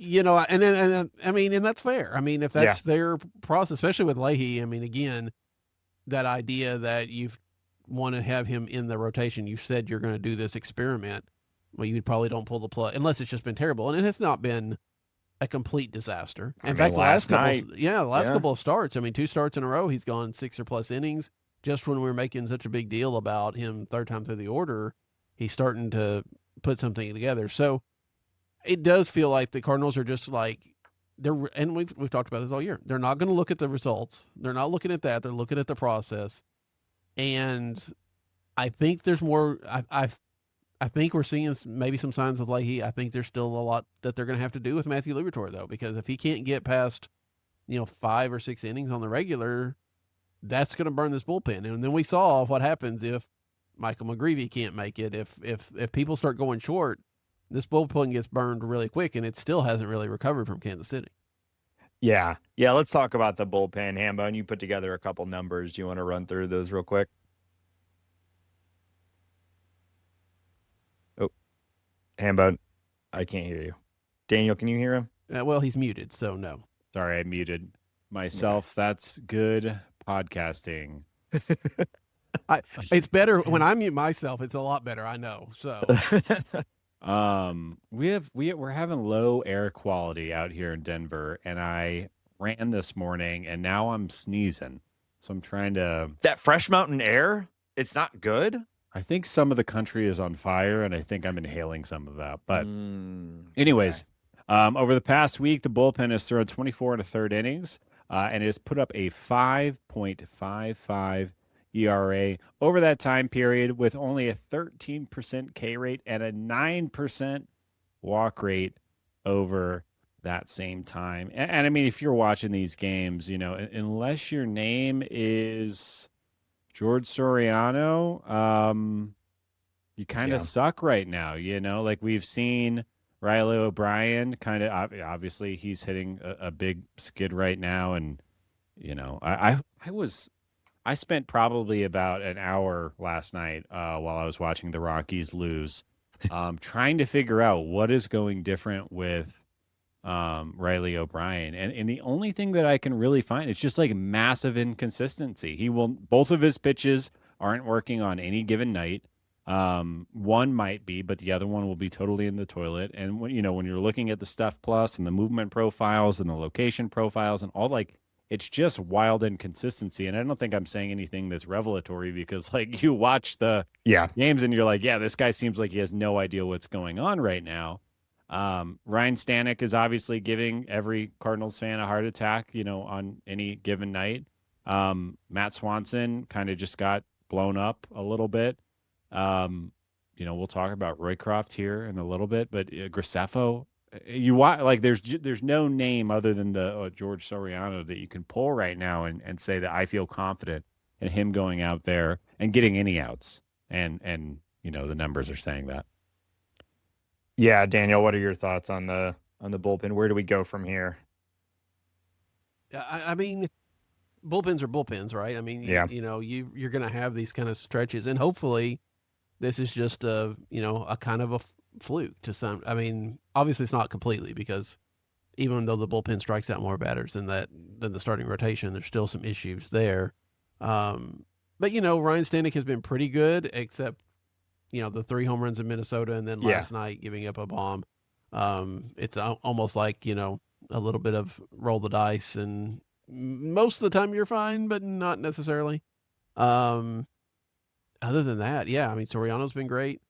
You know, and I mean, and that's fair. I mean, if that's their process, especially with Leahy, I mean, again, that idea that you want to have him in the rotation, you said you're going to do this experiment. Well, you probably don't pull the plug unless it's just been terrible, and it has not been a complete disaster. In fact, the last couple of starts, I mean, 2 starts in a row, he's gone 6 or plus innings. Just when we were making such a big deal about him third time through the order, he's starting to put something together. So it does feel like the Cardinals are just like and we've talked about this all year. They're not going to look at the results. They're not looking at that. They're looking at the process. And I think there's more. I think we're seeing maybe some signs with Leahy. I think there's still a lot that they're going to have to do with Matthew Liberatore, though, because if he can't get past 5 or 6 innings on the regular, that's going to burn this bullpen. And then we saw what happens if Michael McGreevy can't make it. If people start going short, this bullpen gets burned really quick, and it still hasn't really recovered from Kansas City. Yeah. Let's talk about the bullpen, Hambone. You put together a couple numbers. Do you want to run through those real quick? Oh, Hambone, I can't hear you. Daniel, can you hear him? Well, he's muted, so no. Sorry, I muted myself. Yeah. That's good podcasting. It's better when I mute myself. It's a lot better. I know. So. We're having low air quality out here in Denver, and I ran this morning and now I'm sneezing. So I'm trying to that fresh mountain air, it's not good. I think some of the country is on fire and I think I'm inhaling some of that. But anyways, over the past week, the bullpen has thrown 24 1/3 innings, and it has put up a 5.55 ERA over that time period with only a 13% K rate and a 9% walk rate over that same time. And I mean, if you're watching these games, unless your name is George Soriano, you kind of suck right now, like we've seen Riley O'Brien kind of, obviously he's hitting a big skid right now. And, I spent probably about an hour last night while I was watching the Rockies lose, trying to figure out what is going different with Riley O'Brien. And the only thing that I can really find, it's just like massive inconsistency. Both of his pitches aren't working on any given night. One might be, but the other one will be totally in the toilet. And when you're looking at the Stuff Plus and the movement profiles and the location profiles and all, it's just wild inconsistency. And I don't think I'm saying anything that's revelatory because you watch the games and you're like, yeah, this guy seems like he has no idea what's going on right now. Ryan Stanek is obviously giving every Cardinals fan a heart attack, on any given night. Matt Swanson kind of just got blown up a little bit. We'll talk about Roycroft here in a little bit, but Graceffo, there's no name other than the George Soriano that you can pull right now and say that I feel confident in him going out there and getting any outs. And the numbers are saying that. Yeah, Daniel, what are your thoughts on the bullpen? Where do we go from here? I mean, bullpens are bullpens, right? I mean, you're going to have these kind of stretches, and hopefully this is just a kind of a fluke to some. I mean, obviously it's not completely, because even though the bullpen strikes out more batters than the starting rotation, there's still some issues there. But Ryan Stanek has been pretty good, except the 3 home runs in Minnesota, and then last night giving up a bomb. It's almost like a little bit of roll the dice, and most of the time you're fine, but not necessarily. Other than that, I mean, Soriano's been great.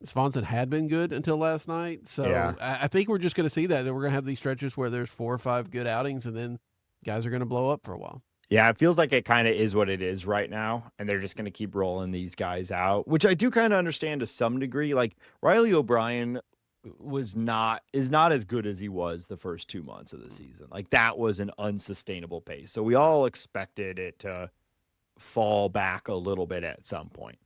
Swanson had been good until last night. So I think we're just going to see that we're going to have these stretches where there's 4 or 5 good outings, and then guys are going to blow up for a while. Yeah, it feels like it kind of is what it is right now, and they're just going to keep rolling these guys out, which I do kind of understand to some degree. Like Riley O'Brien, is not as good as he was the first 2 months of the season. Like that was an unsustainable pace. So we all expected it to fall back a little bit at some point.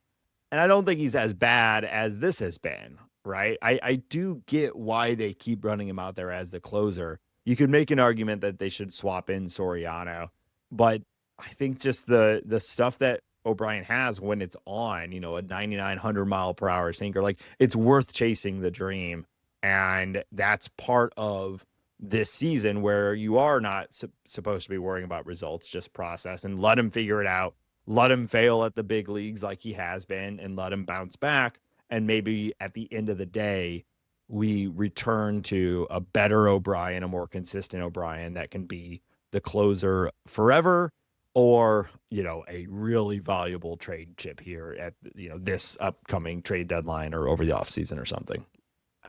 And I don't think he's as bad as this has been, right? I do get why they keep running him out there as the closer. You could make an argument that they should swap in Soriano, but I think just the stuff that O'Brien has when it's on, a 9,900 mile per hour sinker, like it's worth chasing the dream. And that's part of this season where you are not supposed to be worrying about results, just process and let him figure it out. Let him fail at the big leagues like he has been and let him bounce back. And maybe at the end of the day, we return to a better O'Brien, a more consistent O'Brien that can be the closer forever, or, a really valuable trade chip here at, this upcoming trade deadline or over the offseason or something.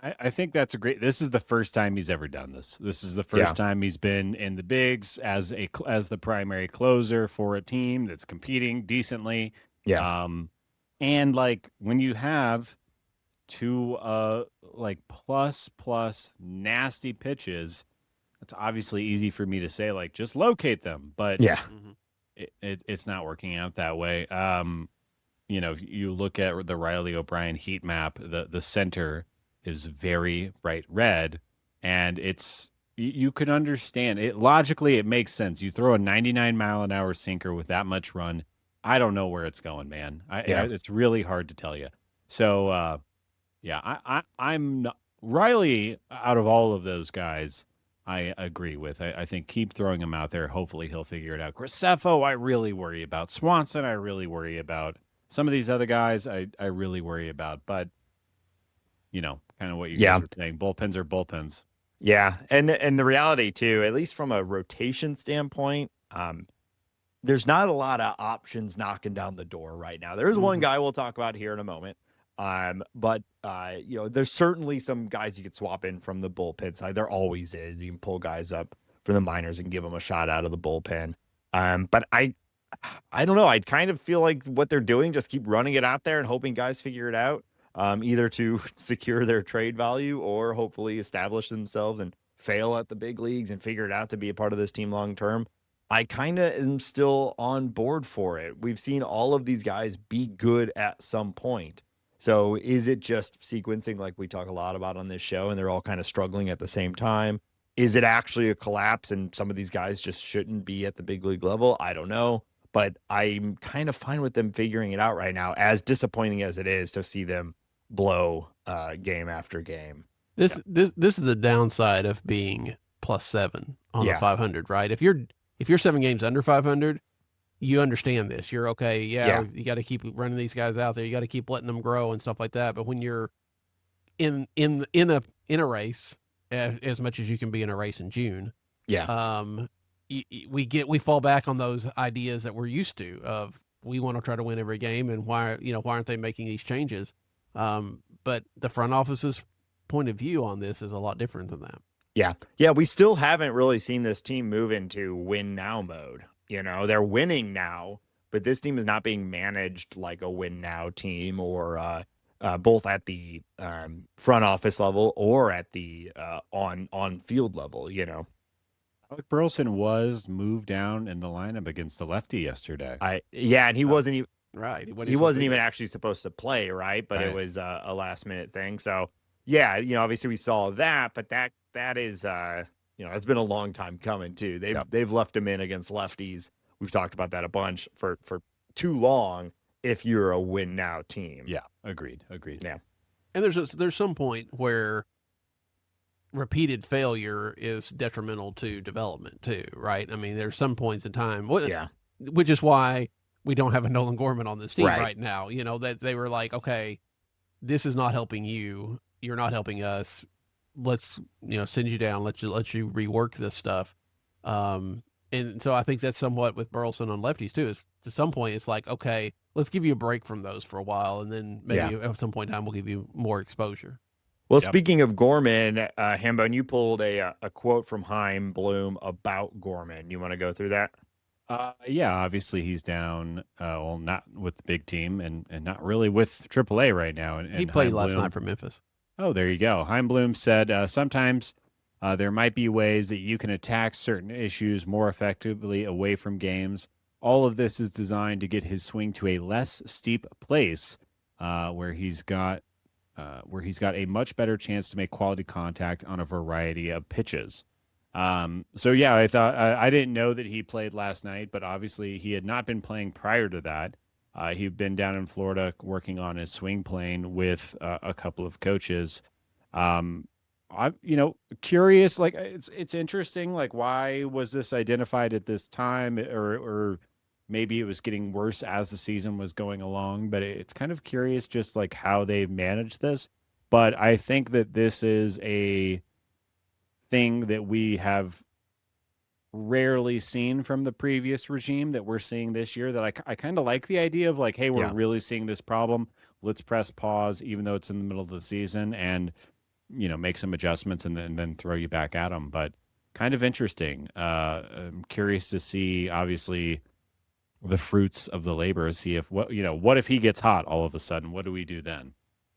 I think that's this is the first time he's ever done this. This is the first time he's been in the bigs as the primary closer for a team that's competing decently. Yeah. And like when you have two like plus nasty pitches, it's obviously easy for me to say like just locate them, but yeah, it's not working out that way. You look at the Riley O'Brien heat map, the center is very bright red, and you can understand it logically. It makes sense. You throw a 99-mile-an-hour sinker with that much run. I don't know where it's going, man. It's really hard to tell you. So, I'm not, Riley. Out of all of those guys, I agree with. I think keep throwing him out there. Hopefully, he'll figure it out. Graceffo, I really worry about. Swanson, I really worry about. Some of these other guys, I really worry about. But kind of what you guys were saying. Bullpens are bullpens. Yeah. And the reality too, at least from a rotation standpoint, there's not a lot of options knocking down the door right now. There's one guy we'll talk about here in a moment. But there's certainly some guys you could swap in from the bullpen side. There always is. You can pull guys up from the minors and give them a shot out of the bullpen. But I don't know. I kind of feel like what they're doing, just keep running it out there and hoping guys figure it out. Either to secure their trade value or hopefully establish themselves and fail at the big leagues and figure it out to be a part of this team long term. I kind of am still on board for it. We've seen all of these guys be good at some point. So is it just sequencing like we talk a lot about on this show and they're all kind of struggling at the same time? Is it actually a collapse and some of these guys just shouldn't be at the big league level? I don't know. But I'm kind of fine with them figuring it out right now, as disappointing as it is to see them blow game after game. This is the downside of being +7 on the 500, right? If you're 7 games under 500, you understand this. You're okay. Yeah. You got to keep running these guys out there. You got to keep letting them grow and stuff like that. But when you're in a race, as much as you can be in a race in June, we fall back on those ideas that we're used to of we want to try to win every game, and why aren't they making these changes? But the front office's point of view on this is a lot different than that. Yeah. We still haven't really seen this team move into win now mode. They're winning now, but this team is not being managed like a win now team, or both at the front office level or at the on field level. Alec Burleson was moved down in the lineup against the lefty yesterday. And he wasn't even. Right. He wasn't even actually supposed to play, right? But it was a last minute thing. So, obviously we saw that, but that is, it's been a long time coming too. They've left him in against lefties. We've talked about that a bunch for too long if you're a win now team. Yeah, agreed. Yeah. And there's some point where repeated failure is detrimental to development too, right? I mean, there's some points in time. Which is why we don't have a Nolan Gorman on this team right now. That they were like, okay, this is not helping you. You're not helping us. Let's, send you down. Let you rework this stuff. And so I think that's somewhat with Burleson on lefties too. Is to some point it's like, okay, let's give you a break from those for a while, and then maybe at some point in time we'll give you more exposure. Well, speaking of Gorman, Hambone, you pulled a quote from Chaim Bloom about Gorman. You want to go through that? Obviously he's down, not with the big team and not really with AAA right now. And he played last night for Memphis. Oh, there you go. Chaim Bloom said, sometimes there might be ways that you can attack certain issues more effectively away from games. All of this is designed to get his swing to a less steep place where he's got a much better chance to make quality contact on a variety of pitches. So yeah, I thought I didn't know that he played last night, but obviously he had not been playing prior to that. He'd been down in Florida working on his swing plane with a couple of coaches. I'm curious. Like it's interesting. Like why was this identified at this time, or maybe it was getting worse as the season was going along? But it's kind of curious, just like how they've managed this. But I think that this is a thing that we have rarely seen from the previous regime that we're seeing this year, that I kind of like the idea of like, hey, we're really seeing this problem. Let's press pause, even though it's in the middle of the season, and, make some adjustments and then throw you back at them. But kind of interesting. I'm curious to see, obviously, the fruits of the labor, see if what if he gets hot all of a sudden? What do we do then?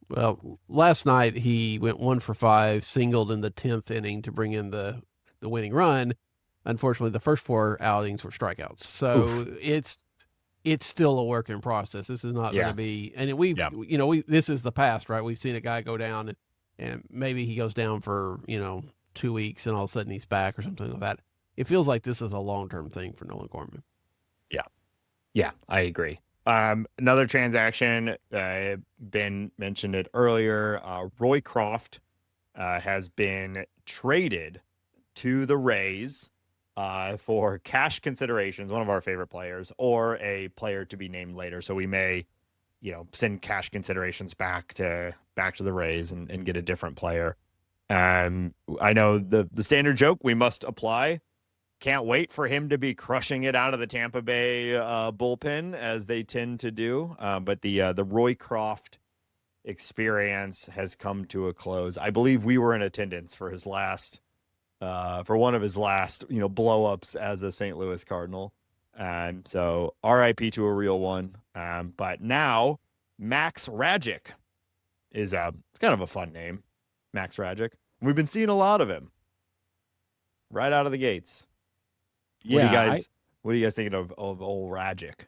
Well, last night he went 1 for 5, singled in the 10th inning to bring in the winning run. Unfortunately, the first 4 outings were strikeouts. So it's still a work in process. This is not going to be, and this is the past, right? We've seen a guy go down and maybe he goes down for, 2 weeks and all of a sudden he's back or something like that. It feels like this is a long-term thing for Nolan Gorman. Yeah, I agree. Another transaction, Ben mentioned it earlier. Roycroft has been traded to the Rays for cash considerations, one of our favorite players, or a player to be named later. So we may, send cash considerations back to the Rays and get a different player. I know the standard joke, we must apply. Can't wait for him to be crushing it out of the Tampa Bay bullpen, as they tend to do. But the Roycroft experience has come to a close. I believe we were in attendance for his last, for one of his last, blow-ups as a St. Louis Cardinal. So RIP to a real one. But now Max Rajic is it's kind of a fun name, Max Rajic. We've been seeing a lot of him right out of the gates. What are you guys thinking of old Rajic?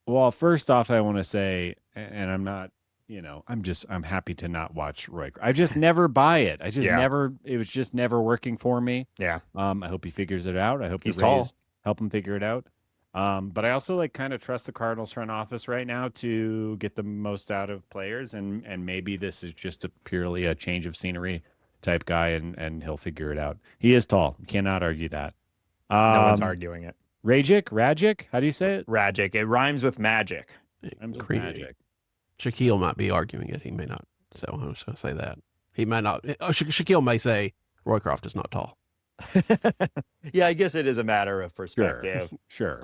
Well, first off, I want to say, and I'm not, I'm happy to not watch Roy. I just never buy it. I just it was just never working for me. Yeah. I hope he figures it out. I hope he's the tall. Rays help him figure it out. But I also kind of trust the Cardinals front office right now to get the most out of players. And maybe this is just purely a change of scenery type guy, and he'll figure it out. He is tall. Cannot argue that. No one's arguing it. Rajic? How do you say it? Rajic. It rhymes with magic. Magic. Shaquille might be arguing it. He may not. So I'm just going to say that. He might not. Shaquille may say Roycroft is not tall. Yeah, I guess it is a matter of perspective. Sure.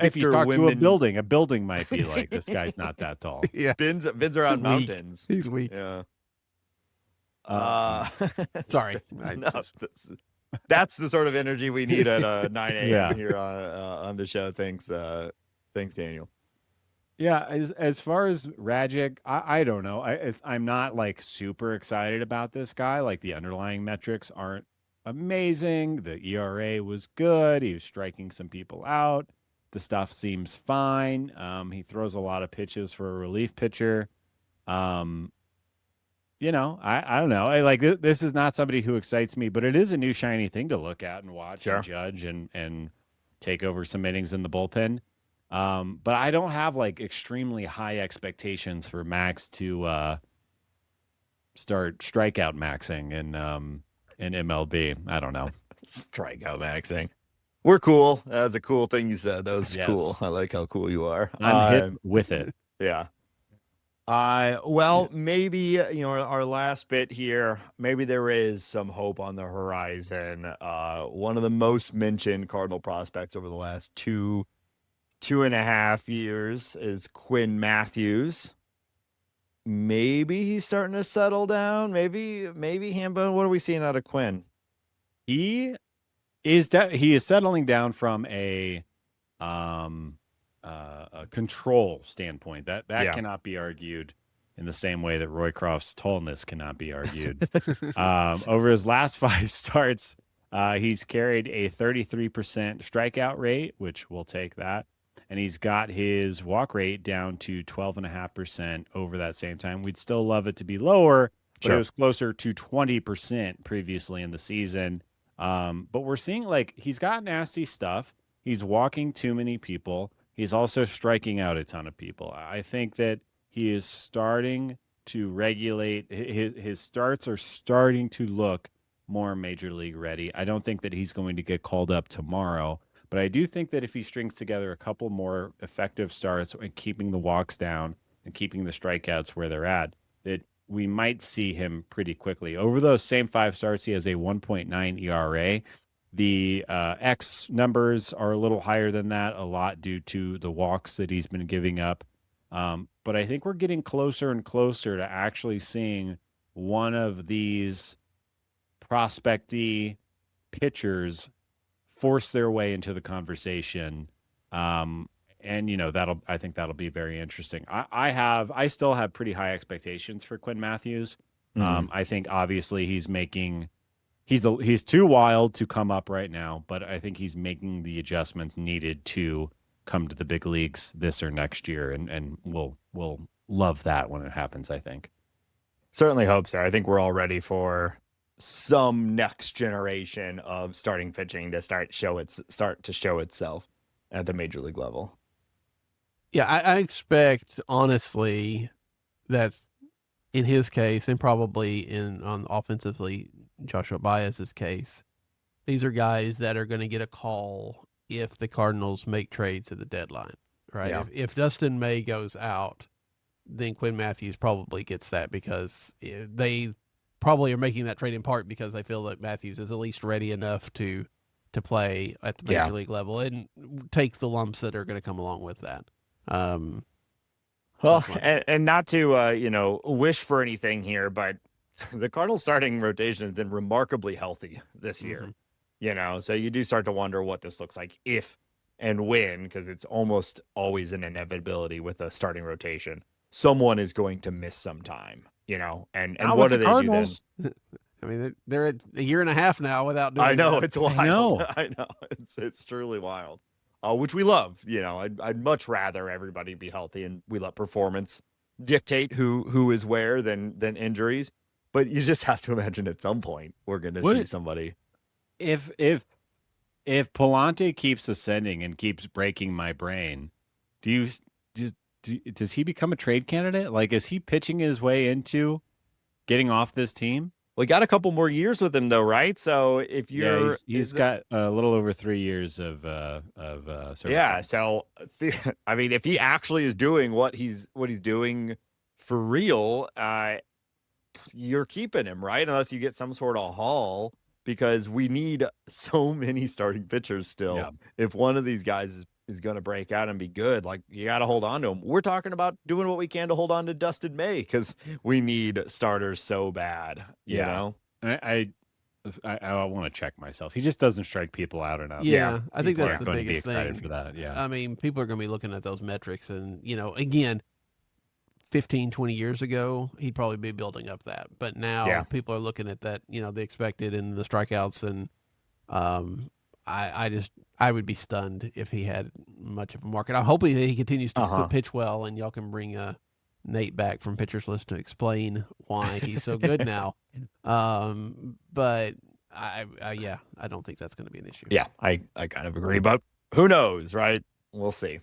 If you talk to a building might be like, this guy's not that tall. Yeah. Ben's around mountains. He's weak. Yeah. Sorry. That's the sort of energy we need at 9 a.m. here on the show. Thanks, Daniel. Yeah, as far as Rajic, I don't know. I'm not super excited about this guy. Like the underlying metrics aren't amazing. The ERA was good. He was striking some people out. The stuff seems fine. He throws a lot of pitches for a relief pitcher. I don't know. This is not somebody who excites me, but it is a new shiny thing to look at and watch and judge and take over some innings in the bullpen. But I don't have extremely high expectations for Max to start strikeout maxing in MLB. I don't know. Strikeout maxing. We're cool. That's a cool thing you said. That was cool. I like how cool you are. I'm hip with it. Yeah. Maybe, our last bit here, maybe there is some hope on the horizon. One of the most mentioned Cardinal prospects over the last two and a half years is Quinn Matthews. Maybe he's starting to settle down. Maybe Hambone. What are we seeing out of Quinn? He is settling down from a control standpoint. That cannot be argued. in the same way that Roycroft's tallness cannot be argued. Over his last 5 starts, he's carried a 33% strikeout rate, which we'll take that. And he's got his walk rate down to 12.5% over that same time. We'd still love it to be lower, but it was closer to 20% previously in the season. But we're seeing like he's got nasty stuff. He's walking too many people. He's also striking out a ton of people. I think that he is starting to regulate. His starts are starting to look more major league ready. I don't think that he's going to get called up tomorrow, but I do think that if he strings together a couple more effective starts and keeping the walks down and keeping the strikeouts where they're at, that we might see him pretty quickly. Over those same 5 starts, he has a 1.9 ERA. The X numbers are a little higher than that, a lot due to the walks that he's been giving up. But I think we're getting closer and closer to actually seeing one of these prospecty pitchers force their way into the conversation. And I think that'll be very interesting. I still have pretty high expectations for Quinn Matthews. I think obviously he's too wild to come up right now, but I think he's making the adjustments needed to come to the big leagues this or next year, and we'll love that when it happens, I think. Certainly hope so. I think we're all ready for some next generation of starting pitching to start to show itself at the major league level. Yeah, I expect honestly that in his case, and probably on offensively Joshua Baez's case, these are guys that are going to get a call if the Cardinals make trades at the deadline, right? Yeah. If Dustin May goes out, then Quinn Matthews probably gets that because they probably are making that trade in part because they feel that Matthews is at least ready enough to play at the major league level and take the lumps that are going to come along with that. Well, and not to wish for anything here, but the Cardinals starting rotation has been remarkably healthy this year. So you do start to wonder what this looks like if and when, because it's almost always an inevitability with a starting rotation. Someone is going to miss some time, and what do they Cardinals do then? I mean, they're at a year and a half now without doing I know, that. it's wild. I know. It's truly wild, which we love. I'd much rather everybody be healthy, and we let performance dictate who is where than injuries. But you just have to imagine at some point we're going to see somebody. If Palante keeps ascending and keeps breaking my brain, does he become a trade candidate? Like, is he pitching his way into getting off this team? Well, he got a couple more years with him, though, right? So if you're, he's got a little over 3 years of service. Yeah. So I mean, if he actually is doing what he's doing for real, you're keeping him, right? Unless you get some sort of haul, because we need so many starting pitchers still. Yeah. If one of these guys is going to break out and be good, like, you got to hold on to him. We're talking about doing what we can to hold on to Dustin May because we need starters so bad. You know, I want to check myself. He just doesn't strike people out enough. Yeah, I think that's the biggest thing. For that. Yeah, I mean, people are going to be looking at those metrics, and again, 15, 20 years ago, he'd probably be building up that. But now people are looking at that, the expected and the strikeouts. And I would be stunned if he had much of a market. I'm hoping that he continues to pitch well, and y'all can bring Nate back from Pitchers List to explain why he's so good now. But I don't think that's going to be an issue. Yeah, I kind of agree, but who knows, right? We'll see.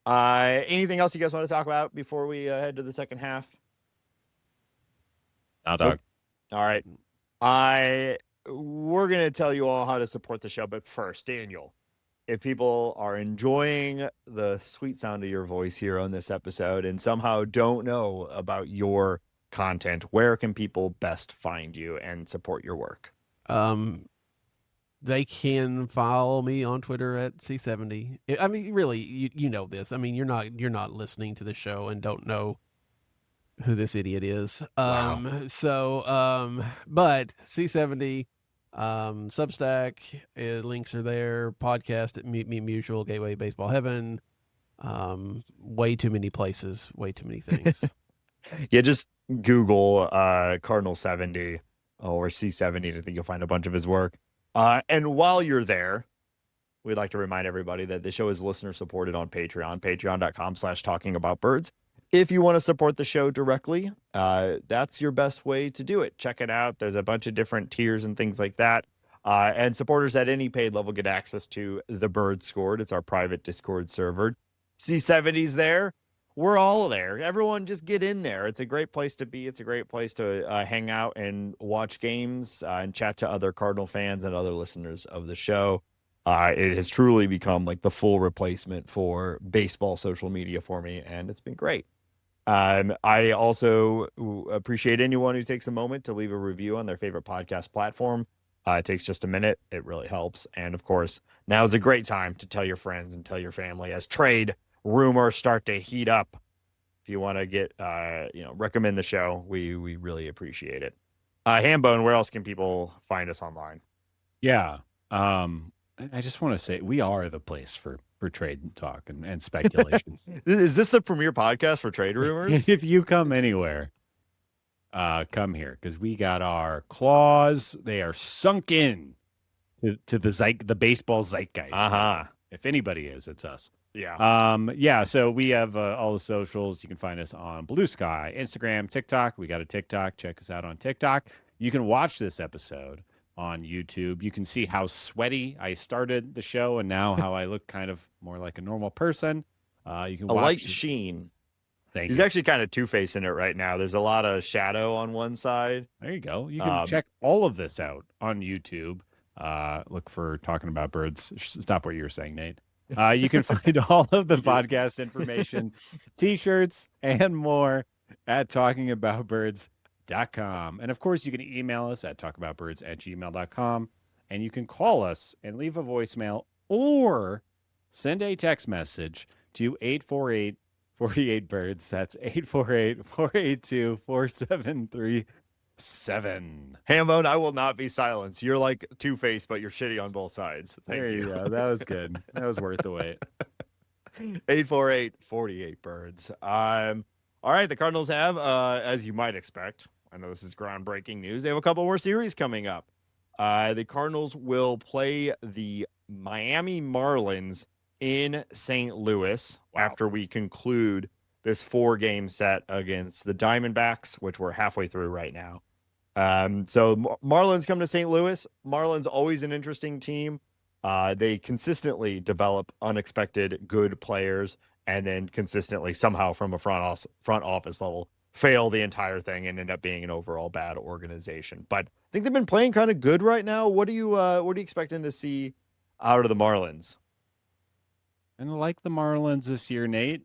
Anything else you guys want to talk about before we head to the second half? Nah, dog. All right. We're going to tell you all how to support the show, but first, Daniel, if people are enjoying the sweet sound of your voice here on this episode and somehow don't know about your content, where can people best find you and support your work? They can follow me on Twitter at C70. I mean, really, you know this. I mean, you're not listening to the show and don't know who this idiot is. Wow. But C70, Substack, links are there. Podcast at Meet Me Mutual, Gateway Baseball Heaven. Way too many places, way too many things. Yeah, just Google Cardinal 70 or C70. I think you'll find a bunch of his work. And while you're there, we'd like to remind everybody that the show is listener supported on Patreon, patreon.com/talkingaboutbirds. If you want to support the show directly, that's your best way to do it. Check it out. There's a bunch of different tiers and things like that. And supporters at any paid level get access to the Birdscord. It's our private Discord server. C70's there. We're all there. Everyone just get in there. It's a great place to be. It's a great place to hang out and watch games and chat to other Cardinal fans and other listeners of the show. It has truly become like the full replacement for baseball social media for me, and it's been great. I also appreciate anyone who takes a moment to leave a review on their favorite podcast platform. It takes just a minute. It really helps. And of course, now is a great time to tell your friends and tell your family as trade rumors start to heat up. If you want to get, recommend the show, we really appreciate it. Hambone, where else can people find us online? Yeah. I just want to say we are the place for trade talk and speculation. Is this the premier podcast for trade rumors? If you come anywhere, come here because we got our claws. They are sunk in to the baseball zeitgeist. If anybody is, it's us. Yeah. So we have all the socials. You can find us on Blue Sky, Instagram, TikTok. We got a TikTok. Check us out on TikTok. You can watch this episode on YouTube. You can see how sweaty I started the show and now how I look kind of more like a normal person. You can a watch light sheen. Thank He's you. actually kind of two-facing it right now. There's a lot of shadow on one side. There you go. You can check all of this out on YouTube. Look for Talking About Birds. Stop what you were saying, Nate. You can find all of the podcast information, t-shirts, and more at talkingaboutbirds.com. And of course, you can email us at talkaboutbirds@gmail.com. And you can call us and leave a voicemail or send a text message to 848-48-BIRDS. That's 848-482-4737. Hambone, I will not be silenced. You're like Two-Face, but you're shitty on both sides. Thank There you go. That was good. That was worth the wait. 848-48-BIRDS. All right, the Cardinals have, as you might expect, I know this is groundbreaking news, they have a couple more series coming up. The Cardinals will play the Miami Marlins in St. Louis after we conclude this 4-game set against the Diamondbacks, which we're halfway through right now. So Marlins come to St. Louis. Marlins always an interesting team. They consistently develop unexpected good players and then consistently somehow from a front office level fail the entire thing and end up being an overall bad organization. But I think they've been playing kind of good right now. What are you expecting to see out of the Marlins? And like the Marlins this year, Nate,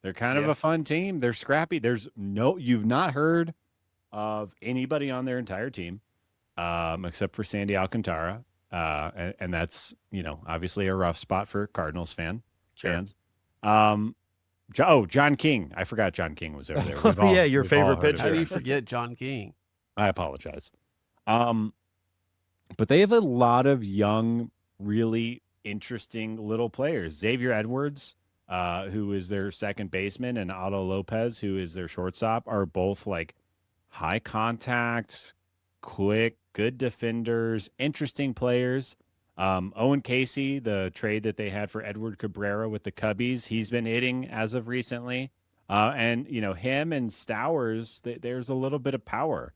they're kind of a fun team. They're scrappy. You've not heard of anybody on their entire team, except for Sandy Alcantara. And that's, obviously a rough spot for Cardinals fans. John King. I forgot John King was over there. Your favorite pitcher. How do you forget John King? I apologize. But they have a lot of young, really interesting little players. Xavier Edwards, who is their second baseman, and Otto Lopez, who is their shortstop, are both like high contact, quick, good defenders, interesting players. Owen Casey, the trade that they had for Edward Cabrera with the Cubbies, he's been hitting as of recently. And him and Stowers, there's a little bit of power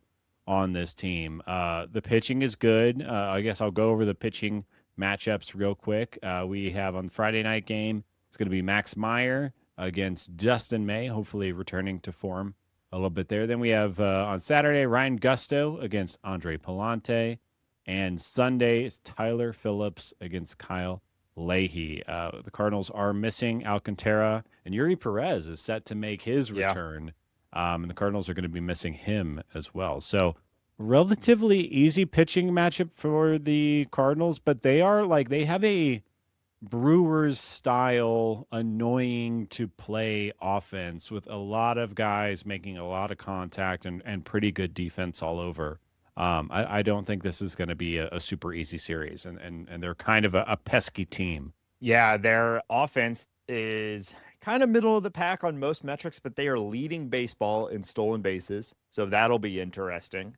on this team. The pitching is good. I guess I'll go over the pitching matchups real quick. We have on the Friday night game, it's going to be Max Meyer against Dustin May, hopefully returning to form a little bit there. Then we have on Saturday, Ryan Gusto against Andre Palante. And Sunday is Tyler Phillips against Kyle Leahy. The Cardinals are missing Alcantara, and Yuri Perez is set to make his return. And the Cardinals are going to be missing him as well. So relatively easy pitching matchup for the Cardinals, but they have a Brewers style annoying to play offense with a lot of guys making a lot of contact and pretty good defense all over. I don't think this is going to be a super easy series, and they're kind of a pesky team. Yeah, their offense is kind of middle of the pack on most metrics, but they are leading baseball in stolen bases. So that'll be interesting.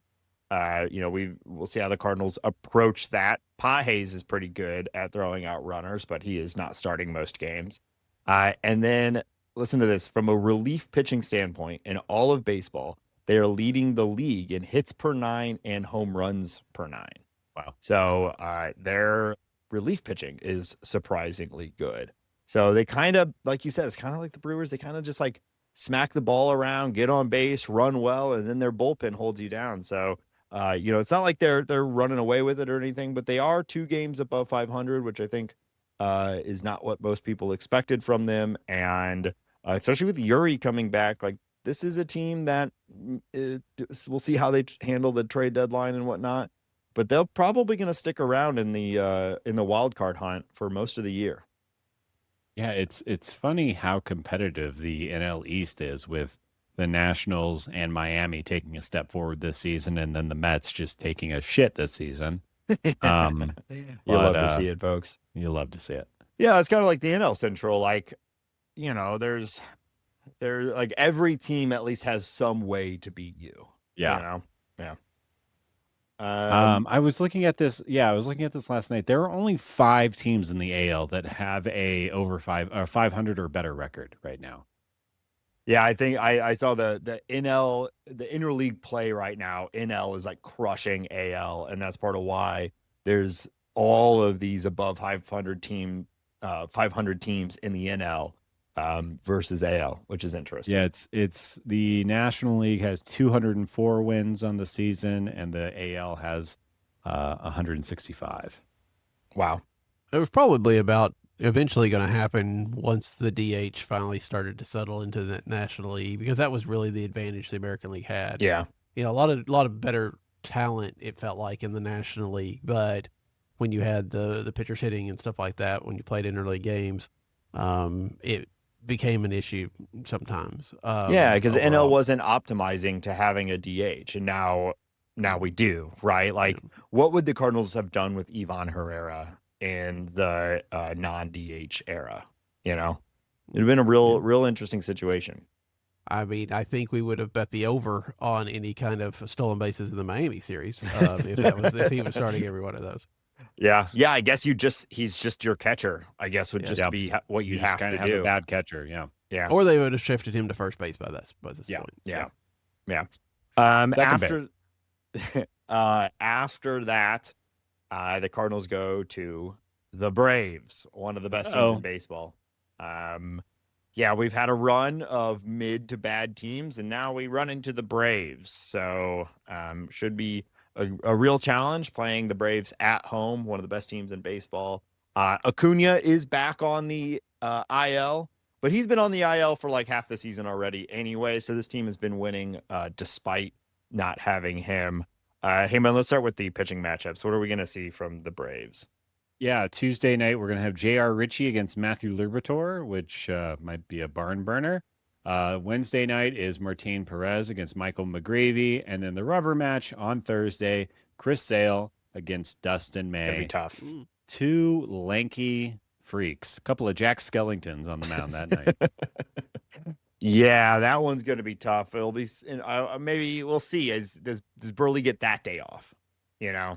We'll see how the Cardinals approach that. Pajes is pretty good at throwing out runners, but he is not starting most games. And then listen to this, from a relief pitching standpoint in all of baseball, they are leading the league in hits per 9 and home runs per 9. Wow. So their relief pitching is surprisingly good. So they kind of, like you said, it's kind of like the Brewers. They kind of just like smack the ball around, get on base, run well, and then their bullpen holds you down. So, it's not like they're running away with it or anything, but they are 2 games above 500, which I think is not what most people expected from them. And especially with Yuri coming back, like this is a team that we'll see how they handle the trade deadline and whatnot. But they're probably going to stick around in the wild card hunt for most of the year. Yeah, it's funny how competitive the NL East is, with the Nationals and Miami taking a step forward this season, and then the Mets just taking a shit this season. You'll love to see it, folks. You love to see it. Yeah, it's kind of like the NL Central. Like, there's like every team at least has some way to beat you. Yeah. Yeah. I was looking at this. Yeah, I was looking at this last night. There are only 5 teams in the AL that have a over 500 or better record right now. Yeah, I think I saw the NL, the interleague play right now. NL is like crushing AL, and that's part of why there's all of these above 500 teams in the NL versus AL, which is interesting. Yeah, it's the National League has 204 wins on the season, and the AL has 165. Wow. It was probably about eventually going to happen once the DH finally started to settle into the National League, because that was really the advantage the American League had. Yeah. A lot of better talent, it felt like, in the National League, but when you had the pitchers hitting and stuff like that, when you played interleague games, it became an issue sometimes. Because NL wasn't optimizing to having a DH, and now we do, right? Like, what would the Cardinals have done with Ivan Herrera in the non-DH era? It'd have been a real interesting situation. I mean, I think we would have bet the over on any kind of stolen bases in the Miami series if he was starting every one of those. Yeah. I guess he's just your catcher, I guess, would just be what you have to have do. A bad catcher, yeah. Or they would have shifted him to first base by this point. Yeah. After that, the Cardinals go to the Braves, one of the best teams in baseball. We've had a run of mid to bad teams, and now we run into the Braves. So should be a real challenge playing the Braves at home, one of the best teams in baseball. Acuna is back on the IL, but he's been on the IL for like half the season already anyway. So this team has been winning despite not having him. Hey, man, let's start with the pitching matchups. What are we going to see from the Braves? Yeah, Tuesday night, we're going to have J.R. Ritchie against Matthew Liberatore, which might be a barn burner. Wednesday night is Martin Perez against Michael McGravy. And then the rubber match on Thursday, Chris Sale against Dustin May. It's going to be tough. 2 lanky freaks. A couple of Jack Skellingtons on the mound that night. Yeah, that one's going to be tough. It'll be maybe we'll see. Does Burley get that day off? Yeah.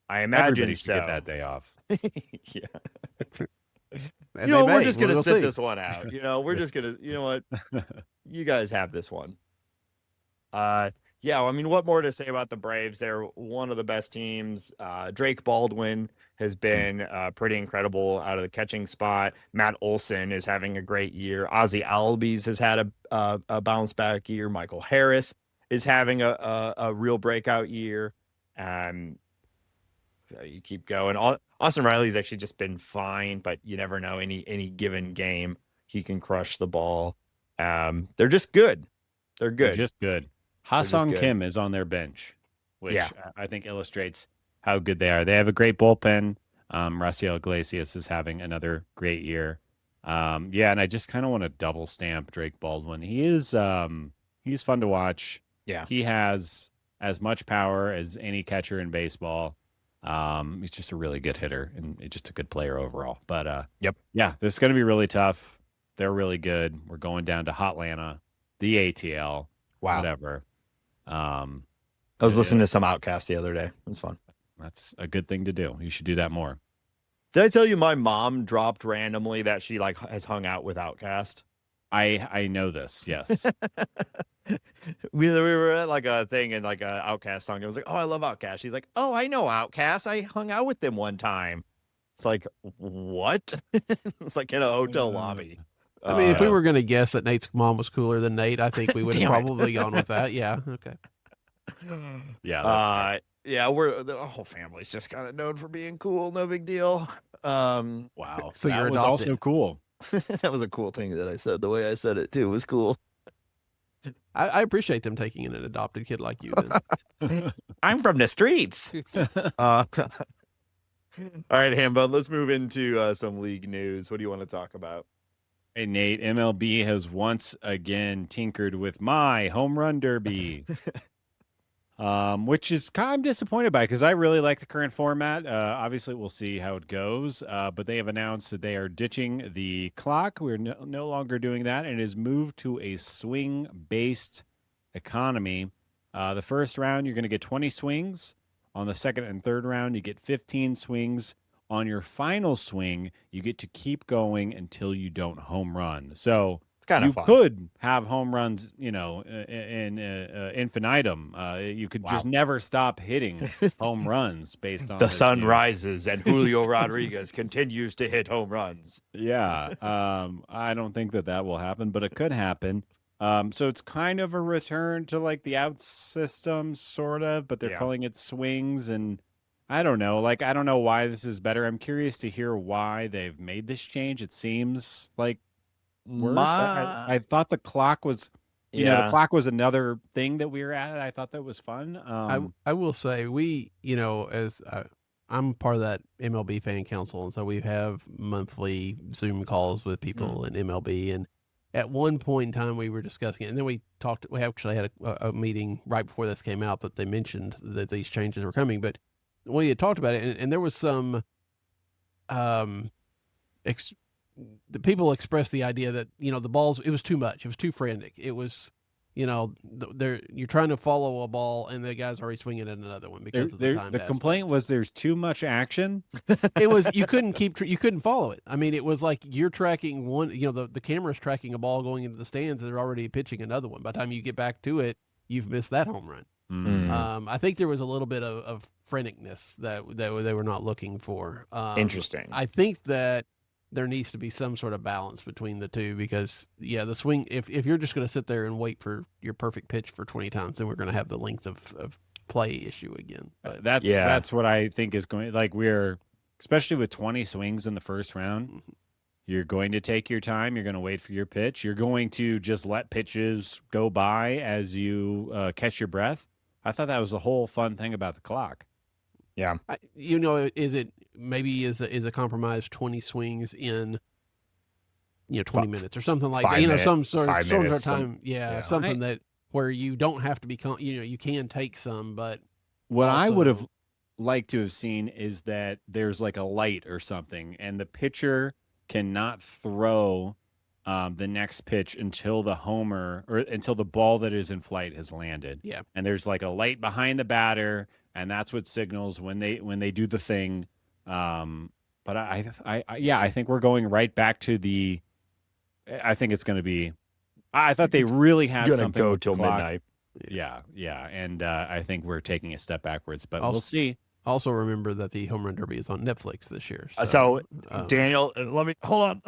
I imagine everybody should get that day off. Yeah. And we're just going to sit see. this one out. We're just going to, what? You guys have this one. What more to say about the Braves? They're one of the best teams. Drake Baldwin has been pretty incredible out of the catching spot. Matt Olson is having a great year. Ozzie Albies has had a bounce back year. Michael Harris is having a real breakout year. So you keep going. Austin Riley's actually just been fine, but you never know. Any given game, he can crush the ball. They're just good. They're good. They're just good. Ha-Sung Kim is on their bench, which I think illustrates how good they are. They have a great bullpen. Raciel Iglesias is having another great year. And I just kind of want to double stamp Drake Baldwin. He's fun to watch. Yeah. He has as much power as any catcher in baseball. He's just a really good hitter and just a good player overall. But this is going to be really tough. They're really good. We're going down to Hotlanta, the ATL, Wow. whatever. I was Yeah. listening to some Outcast the other day. It was fun. That's a good thing to do. You should do that more. Did I tell you my mom dropped randomly that she like has hung out with Outcast? I know this. Yes. we were at like a thing and like a Outcast song. It was like, oh, I love Outcast. She's like, oh, I know Outcast. I hung out with them one time. It's like, what? It's like in a hotel lobby. I mean, if we were going to guess that Nate's mom was cooler than Nate, I think we would have Damn it. probably gone with that. Yeah. Okay. Yeah. That's fair. Yeah, the whole family's just kind of known for being cool. No big deal. Wow. So that you're was adopted. also cool. That was a cool thing that I said. The way I said it too was cool. I appreciate them taking in an adopted kid like you. Then. I'm from the streets. All right, Hambone, let's move into some league news. What do you want to talk about? Hey, Nate, MLB has once again tinkered with my home run derby, which is kind of disappointed by because I really like the current format. Obviously, we'll see how it goes, but they have announced that they are ditching the clock. We're no longer doing that, and it is moved to a swing-based economy. The first round, you're going to get 20 swings. On the second and third round, you get 15 swings. On your final swing, you get to keep going until you don't home run. So It's kind you of fun. could have home runs, in infinitum. You could just never stop hitting home runs based on The this sun game. rises and Julio Rodriguez continues to hit home runs. Yeah, I don't think that will happen, but it could happen. So it's kind of a return to like the out system, sort of, but they're Yeah. calling it swings, and I don't know. Like, I don't know why this is better. I'm curious to hear why they've made this change. It seems like worse. I thought the clock was, the clock was another thing that we were at. I thought that was fun. I will say as I'm part of that MLB fan council, and so we have monthly Zoom calls with people in MLB. And at one point in time, we were discussing it, and then we actually had a meeting right before this came out that they mentioned that these changes were coming. But we had talked about it, and there was some, the people expressed the idea that the balls, it was too much, it was too frantic, it was, you're trying to follow a ball and the guy's already swinging at another one because of the time. The complaint was there's too much action. It was you couldn't follow it. I mean, it was like you're tracking one, the camera's tracking a ball going into the stands, and they're already pitching another one. By the time you get back to it, you've missed that home run. I think there was a little bit of franticness that they were not looking for. Interesting. I think that there needs to be some sort of balance between the two because, the swing, if you're just going to sit there and wait for your perfect pitch for 20 times, then we're going to have the length of play issue again. But That's what I think is going, like especially with 20 swings in the first round, you're going to take your time. You're going to wait for your pitch. You're going to just let pitches go by as you catch your breath. I thought that was the whole fun thing about the clock. Yeah. Is it maybe is a compromise 20 swings in 20 minutes or something like that? Some sort of time. Something that where you don't have to be you can take some, but what I would have liked to have seen is that there's like a light or something, and the pitcher cannot throw the next pitch until the homer or until the ball that is in flight has landed. Yeah. And there's like a light behind the batter, and that's what signals when they do the thing. But I think we're going right back to I think it's going to be, I thought they really had something go with the till clock. midnight. Yeah. And I think we're taking a step backwards, but we'll see. Also remember that the Home Run Derby is on Netflix this year. So Daniel, let me pull out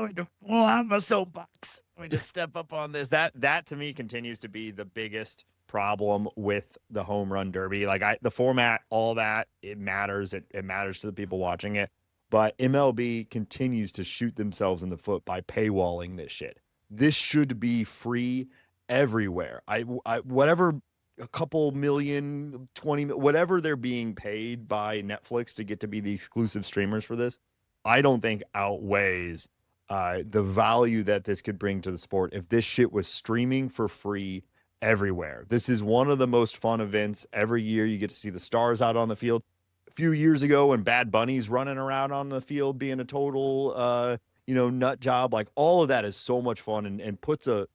my soapbox. Let me just step up on this. That to me continues to be the biggest problem with the Home Run Derby. Like the format, all that, it matters. It matters to the people watching it. But MLB continues to shoot themselves in the foot by paywalling this shit. This should be free everywhere. Whatever, a couple million, 20, whatever they're being paid by Netflix to get to be the exclusive streamers for this, I don't think outweighs the value that this could bring to the sport if this shit was streaming for free everywhere. This is one of the most fun events every year. You get to see the stars out on the field. A few years ago when Bad Bunny's running around on the field being a total nut job. Like all of that is so much fun and puts a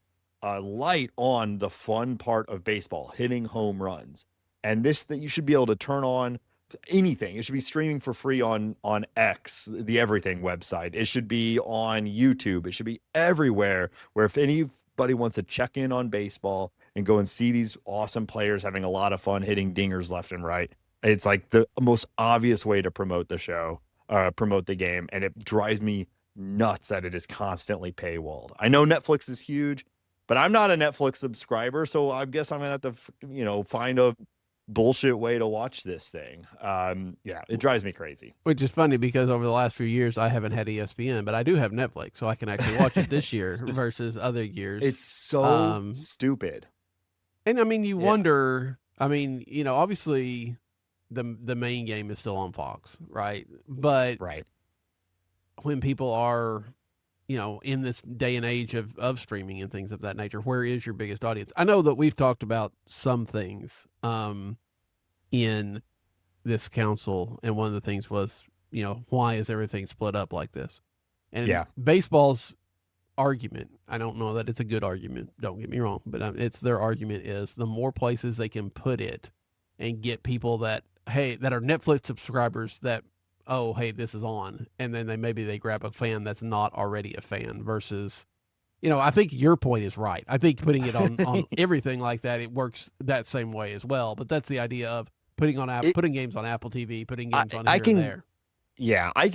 light on the fun part of baseball, hitting home runs. And this that you should be able to turn on anything. It should be streaming for free on X, the Everything website. It should be on YouTube. It should be everywhere where if anybody wants to check in on baseball and go and see these awesome players having a lot of fun hitting dingers left and right, it's like the most obvious way to promote the show, promote the game. And it drives me nuts that it is constantly paywalled. I know Netflix is huge, but I'm not a Netflix subscriber, so I guess I'm gonna have to, find a bullshit way to watch this thing. Yeah, it drives me crazy. Which is funny because over the last few years, I haven't had ESPN, but I do have Netflix, so I can actually watch it this year versus other years. It's so stupid. And I mean, you wonder. I mean, obviously, the main game is still on Fox, right? But when people are in this day and age of streaming and things of that nature, where is your biggest audience? I know that we've talked about some things in this council, and one of the things was, why is everything split up like this? And baseball's argument, I don't know that it's a good argument, don't get me wrong, but it's their argument is the more places they can put it and get people that are Netflix subscribers that, oh, hey, this is on. And then they grab a fan that's not already a fan versus, I think your point is right. I think putting it on everything like that, it works that same way as well. But that's the idea of putting games on Apple TV, putting games on here and there. Yeah, I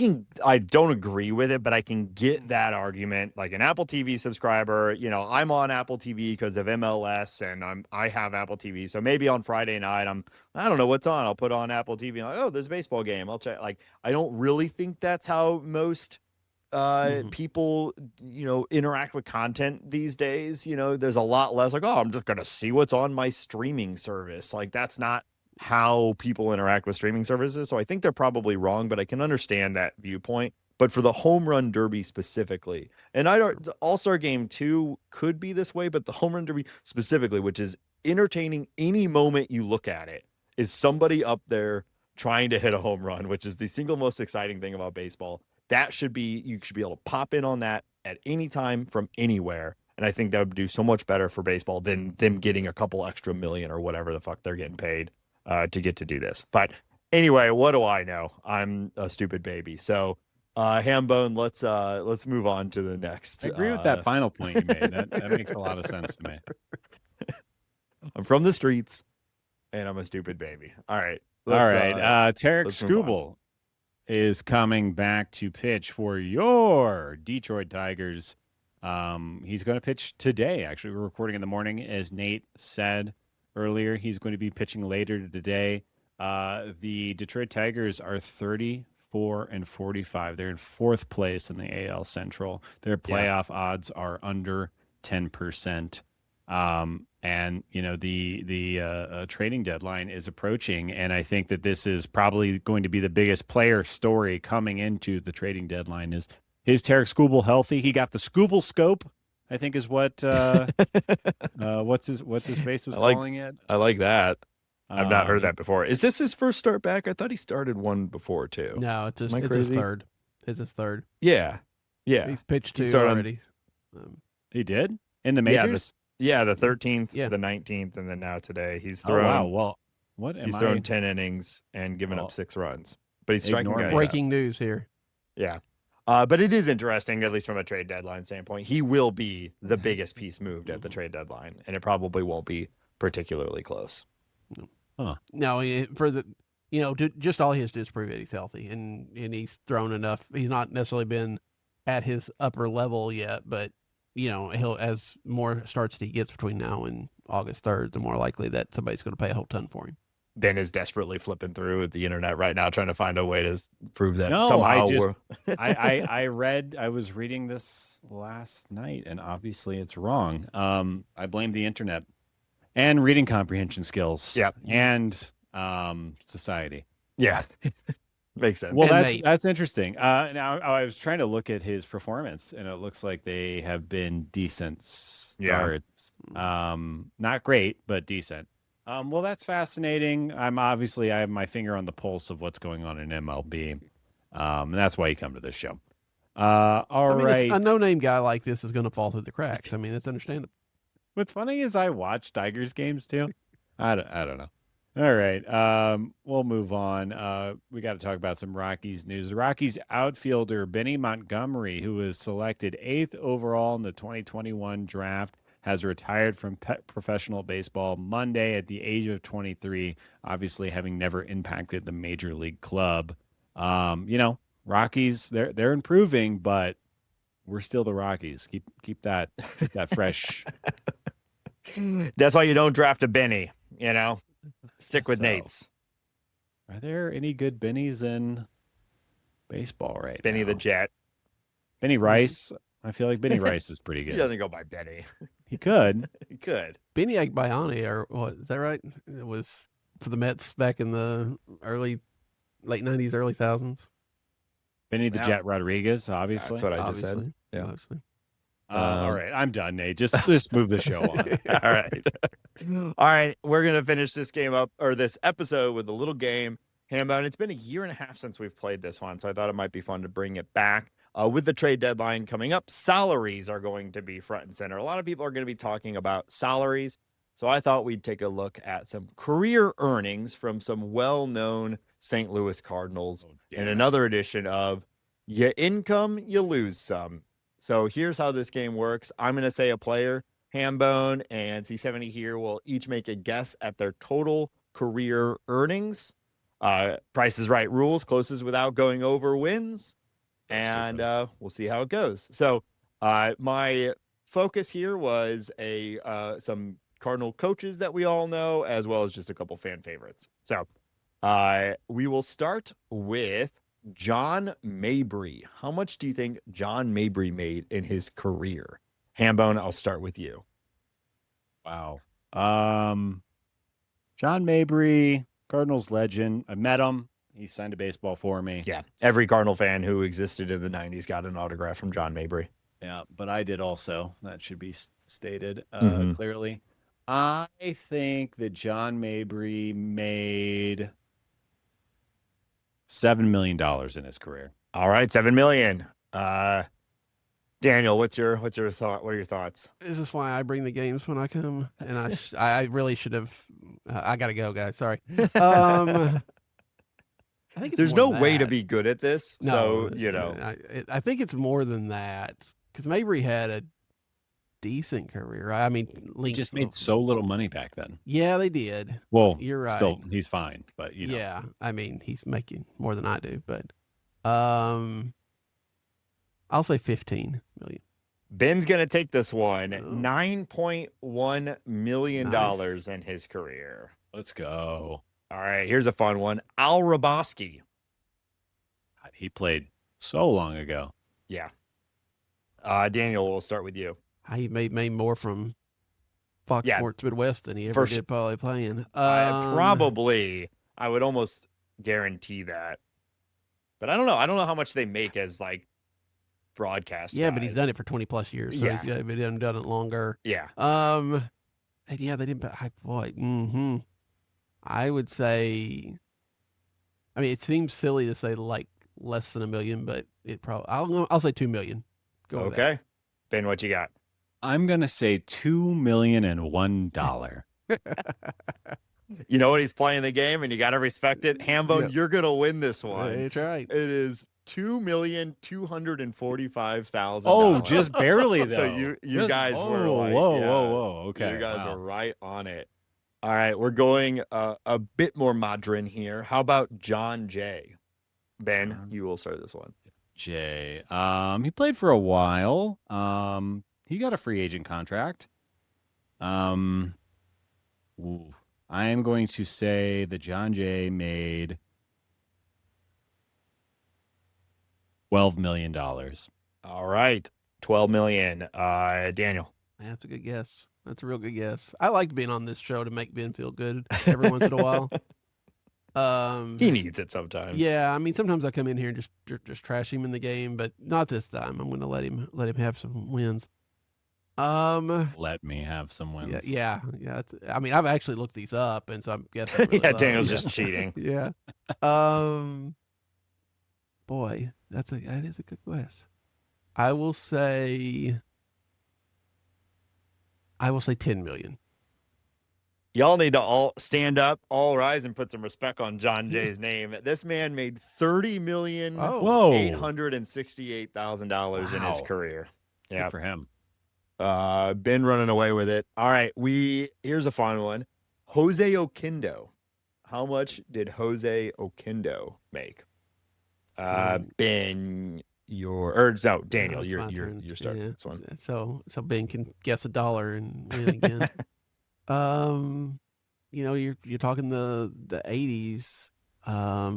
don't agree with it, but I can get that argument. Like an Apple TV subscriber, I'm on Apple TV because of MLS and I have Apple TV. So maybe on Friday night, I don't know what's on. I'll put on Apple TV and oh, there's a baseball game. I'll check. Like, I don't really think that's how most people, interact with content these days. There's a lot less like, oh, I'm just going to see what's on my streaming service. Like, that's not how people interact with streaming services. So I think they're probably wrong, but I can understand that viewpoint. But for the home run derby specifically, and the All-Star Game 2 could be this way, but the home run derby specifically, which is entertaining any moment you look at it, is somebody up there trying to hit a home run, which is the single most exciting thing about baseball. You should be able to pop in on that at any time from anywhere. And I think that would do so much better for baseball than them getting a couple extra million or whatever the fuck they're getting paid to get to do this. But anyway, what do I know? I'm a stupid baby. So Hambone, let's move on to the next. I agree with that final point you made. That makes a lot of sense to me. I'm from the streets and I'm a stupid baby. All right. Tarek Skubal is coming back to pitch for your Detroit Tigers. He's going to pitch today. Actually, we're recording in the morning, as Nate said earlier. He's going to be pitching later today. The Detroit Tigers are 34-45. They're in fourth place in the AL Central. Their playoff odds are under 10%. And the trading deadline is approaching, and I think that this is probably going to be the biggest player story coming into the trading deadline. Is Tarek Skubal healthy? He got the Skubal scope, I think is what what's his face was calling it. I like that. I've not heard that before. Is this his first start back? I thought he started one before too. No, it's his third. It's his third. Yeah. He's pitched two already. He did in the majors. The 13th, the 19th, and then now today he's thrown. Oh, wow. Well, he's thrown 10 innings and given up 6 runs. But he's striking guys out. Breaking news here. Yeah. But it is interesting, at least from a trade deadline standpoint. He will be the biggest piece moved at the trade deadline, and it probably won't be particularly close. Huh. No, for the just all he has to do is prove that he's healthy, and he's thrown enough. He's not necessarily been at his upper level yet, but he'll, as more starts that he gets between now and August 3rd, the more likely that somebody's going to pay a whole ton for him. Ben is desperately flipping through the internet right now, trying to find a way to prove that no, somehow. I was reading this last night, and obviously it's wrong. I blame the internet and reading comprehension skills. Yep. And society. Yeah. Makes sense. Well, that's interesting. Now I was trying to look at his performance, and it looks like they have been decent starts. Yeah. Not great, but decent. Well, that's fascinating. I have my finger on the pulse of what's going on in MLB, and that's why you come to this show. All I mean, right. a no-name guy like this is going to fall through the cracks. I mean, that's understandable. What's funny is I watch Tigers games too. I don't know. All right. We'll move on. We got to talk about some Rockies news. Rockies outfielder Benny Montgomery, who was selected 8th overall in the 2021 draft, has retired from professional baseball Monday at the age of 23, obviously having never impacted the major league club. Rockies, they're improving, but we're still the Rockies. Keep that fresh. That's why you don't draft a Benny, Stick with So, Nate's. Are there any good Bennies in baseball right Benny now? the Jet. Benny Rice. I feel like Benny Rice is pretty He good. doesn't go by Benny. He could. He could. Benny Agbayani, or what, is that right? It was for the Mets back in the late 90s, early 1000s. Benny the Yeah. Jet Rodriguez, obviously. That's what I just Obviously. said. Yeah. Obviously. All right. I'm done, Nate. Just move the show on. All right. All right. We're going to finish this game up, or this episode, with a little game. Hambone, it's been a year and a half since we've played this one, so I thought it might be fun to bring it back. With the trade deadline coming up, salaries are going to be front and center. A lot of people are going to be talking about salaries, so I thought we'd take a look at some career earnings from some well-known St. Louis Cardinals in another edition of You Income, You Lose Some. So here's how this game works. I'm going to say a player, Hambone and C70 here will each make a guess at their total career earnings. Price is Right rules, closest without going over wins. And we'll see how it goes. So my focus here was some Cardinal coaches that we all know, as well as just a couple fan favorites. So we will start with John Mabry. How much do you think John Mabry made in his career? Hambone, I'll start with you. Wow. John Mabry, Cardinals legend. I met him. He signed a baseball for me. Yeah. Every Cardinal fan who existed in the 90s got an autograph from John Mabry. Yeah, but I did also. That should be stated Mhm. clearly. I think that John Mabry made $7 million in his career. All right, $7 million. Daniel, what's your thought? What are your thoughts? This is why I bring the games when I come, and I really should have. I gotta go, guys. Sorry. I think it's There's more no than way to that. be good at this, No, so I think it's more than that because Mabry had a decent career. Right? I mean, He Link just made so little money back then. Yeah, they did. Well, You're right. still, he's fine, but Yeah, I mean, he's making more than I do, but I'll say 15 million. Ben's gonna take this one. Oh. $9.1 million Nice. in his career. Let's go. All right, here's a fun one. Al Raboski. God, he played so long ago. Yeah. Daniel, we'll start with you. He made more from Fox Yeah. Sports Midwest than he ever First- did probably playing. Probably, I would almost guarantee that. But I don't know. I don't know how much they make as like broadcast. Yeah, but he's guys. done it for 20 plus years. So Yeah. he's done it longer. Yeah. And yeah, they didn't. I would say. I mean, it seems silly to say like less than $1 million, but it probably. I'll say 2 million. Go with that. Okay. Ben, what you got? I'm gonna say $2,001,001. You know what? He's playing the game, and you got to respect it. Hambone, Yep. you're gonna win this one. That's right. It is $2,245,000. Oh, just barely though. So you Just- guys were like, whoa. Okay, you guys wow. are right on it. All right, we're going a bit more modern here. How about John Jay? Ben, you will start this one. Jay. He played for a while. He got a free agent contract. I am going to say that John Jay made $12 million. All right, 12 million. Daniel. That's a good guess. That's a real good guess. I like being on this show to make Ben feel good every once in a while. He needs it sometimes. Yeah, I mean, sometimes I come in here and just trash him in the game, but not this time. I'm going to let him have some wins. Let me have some wins. Yeah. I mean, I've actually looked these up, and so I'm guessing. Yeah, Daniel's just cheating. Yeah. Boy, that is a good guess. I will say 10 million. Y'all need to all stand up, all rise, and put some respect on John Jay's name. This man made $30,868,000 in his career. Yeah, good for him. Been running away with it. All right, here's a fun one. Jose Oquendo. How much did Jose Oquendo make? Ben, Daniel, you're starting this one. So Ben can guess $1 and win again. You're talking the 80s. I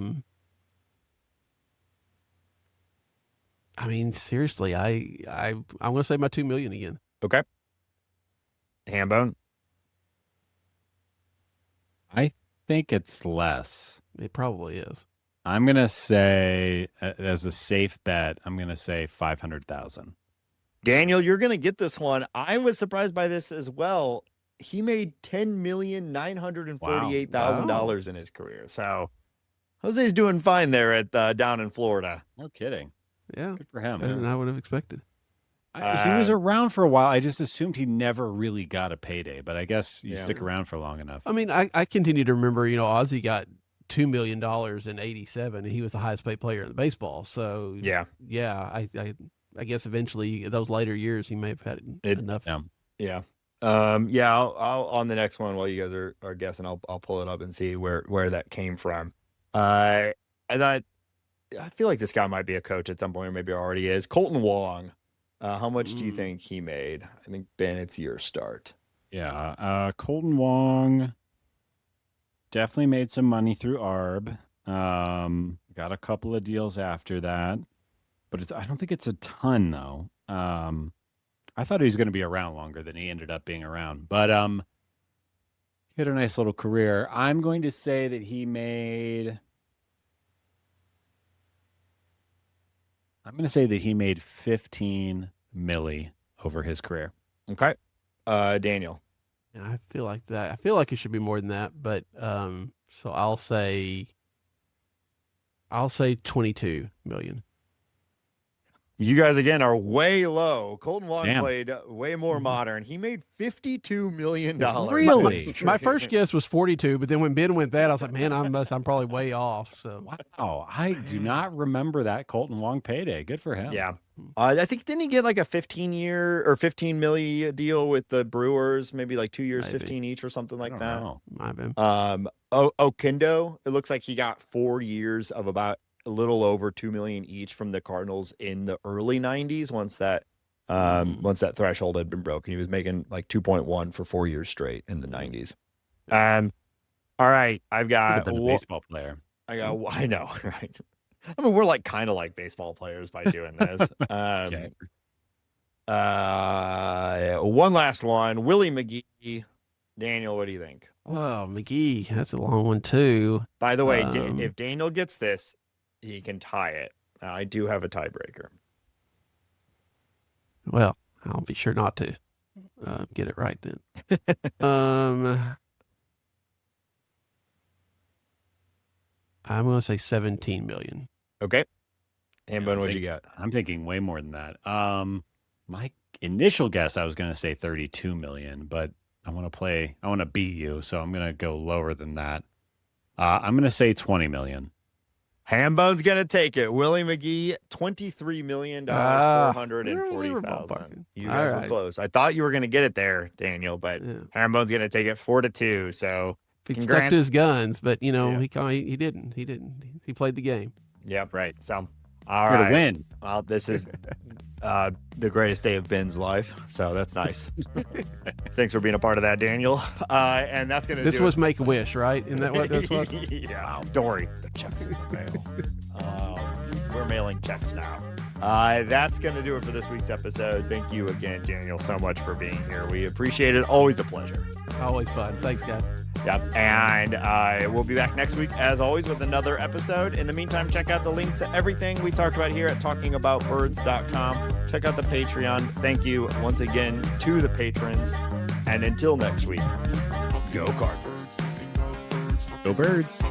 mean, seriously, I'm gonna say my $2 million again. Okay. Hambone. I think it's less. It probably is. I'm gonna say, as a safe bet, I'm gonna say 500,000. Daniel, you're gonna get this one. I was surprised by this as well. He made $10,948,000 in his career. So Jose's doing fine there at down in Florida. No kidding. Yeah, good for him. Better than I would have expected. He was around for a while. I just assumed he never really got a payday, but I guess you stick around for long enough. I mean, I continue to remember, Ozzie got $2 million in '87, and he was the highest paid player in the baseball. So yeah, I guess eventually those later years he may have had enough. Yeah. I'll on the next one while you guys are guessing, I'll pull it up and see where that came from. I feel like this guy might be a coach at some point, or maybe already is. Colton Wong. How much do you think he made? I think, Ben, it's your start. Yeah. Colton Wong definitely made some money through ARB. Got a couple of deals after that, but I don't think it's a ton though. I thought he was going to be around longer than he ended up being around, but he had a nice little career. I'm going to say that he made 15 milli over his career. Okay. Daniel. Yeah, I feel like that. I feel like it should be more than that, but so I'll say 22 million. You guys, again, are way low. Colton Wong Damn. played way more modern. He made $52 million. Really? My first guess was 42, but then when Ben went that, I was like, man, I'm probably way off. So wow, I do not remember that Colton Wong payday. Good for him. Yeah. I think, didn't he get like a 15-year or 15 milli deal with the Brewers? Maybe like 2 years, maybe 15 each or something like that. Might have been. Oquendo, it looks like he got 4 years of about a little over 2 million each from the Cardinals in the early 90s once that threshold had been broken. He was making like 2.1 for 4 years straight in the 90s. All right, I've got a baseball player. I know, right? I mean, we're like kind of like baseball players by doing this. Okay. One last one, Willie McGee. Daniel, what do you think? Well, McGee, that's a long one too. By the way, if Daniel gets this, he can tie it. I do have a tiebreaker. Well, I'll be sure not to get it right then. I'm going to say 17 million. Okay. Hambone, what'd you got? I'm thinking way more than that. My initial guess, I was going to say 32 million, but I want to beat you, so I'm going to go lower than that. I'm going to say 20 million. Hambone's going to take it. Willie McGee, $23 million, 440,000. You guys were close. I thought you were going to get it there, Daniel, but Hambone's going to take it 4-2. So he stuck to his guns, but he didn't. He played the game. Yep, right. So all right. To win. Well, this is the greatest day of Ben's life, so that's nice. Thanks for being a part of that, Daniel. And that's gonna. This was Make a Wish, right? Isn't that what this was? Yeah. Don't worry, the checks in the mail. We're mailing checks now. That's gonna do it for this week's episode. Thank you again, Daniel, so much for being here. We appreciate it. Always a pleasure. Always fun. Thanks, guys. Yep. And we'll be back next week, as always, with another episode. In the meantime, check out the links to everything we talked about here at talkingaboutbirds.com. Check out the Patreon. Thank you once again to the patrons. And until next week, go Cardinals. Go Birds.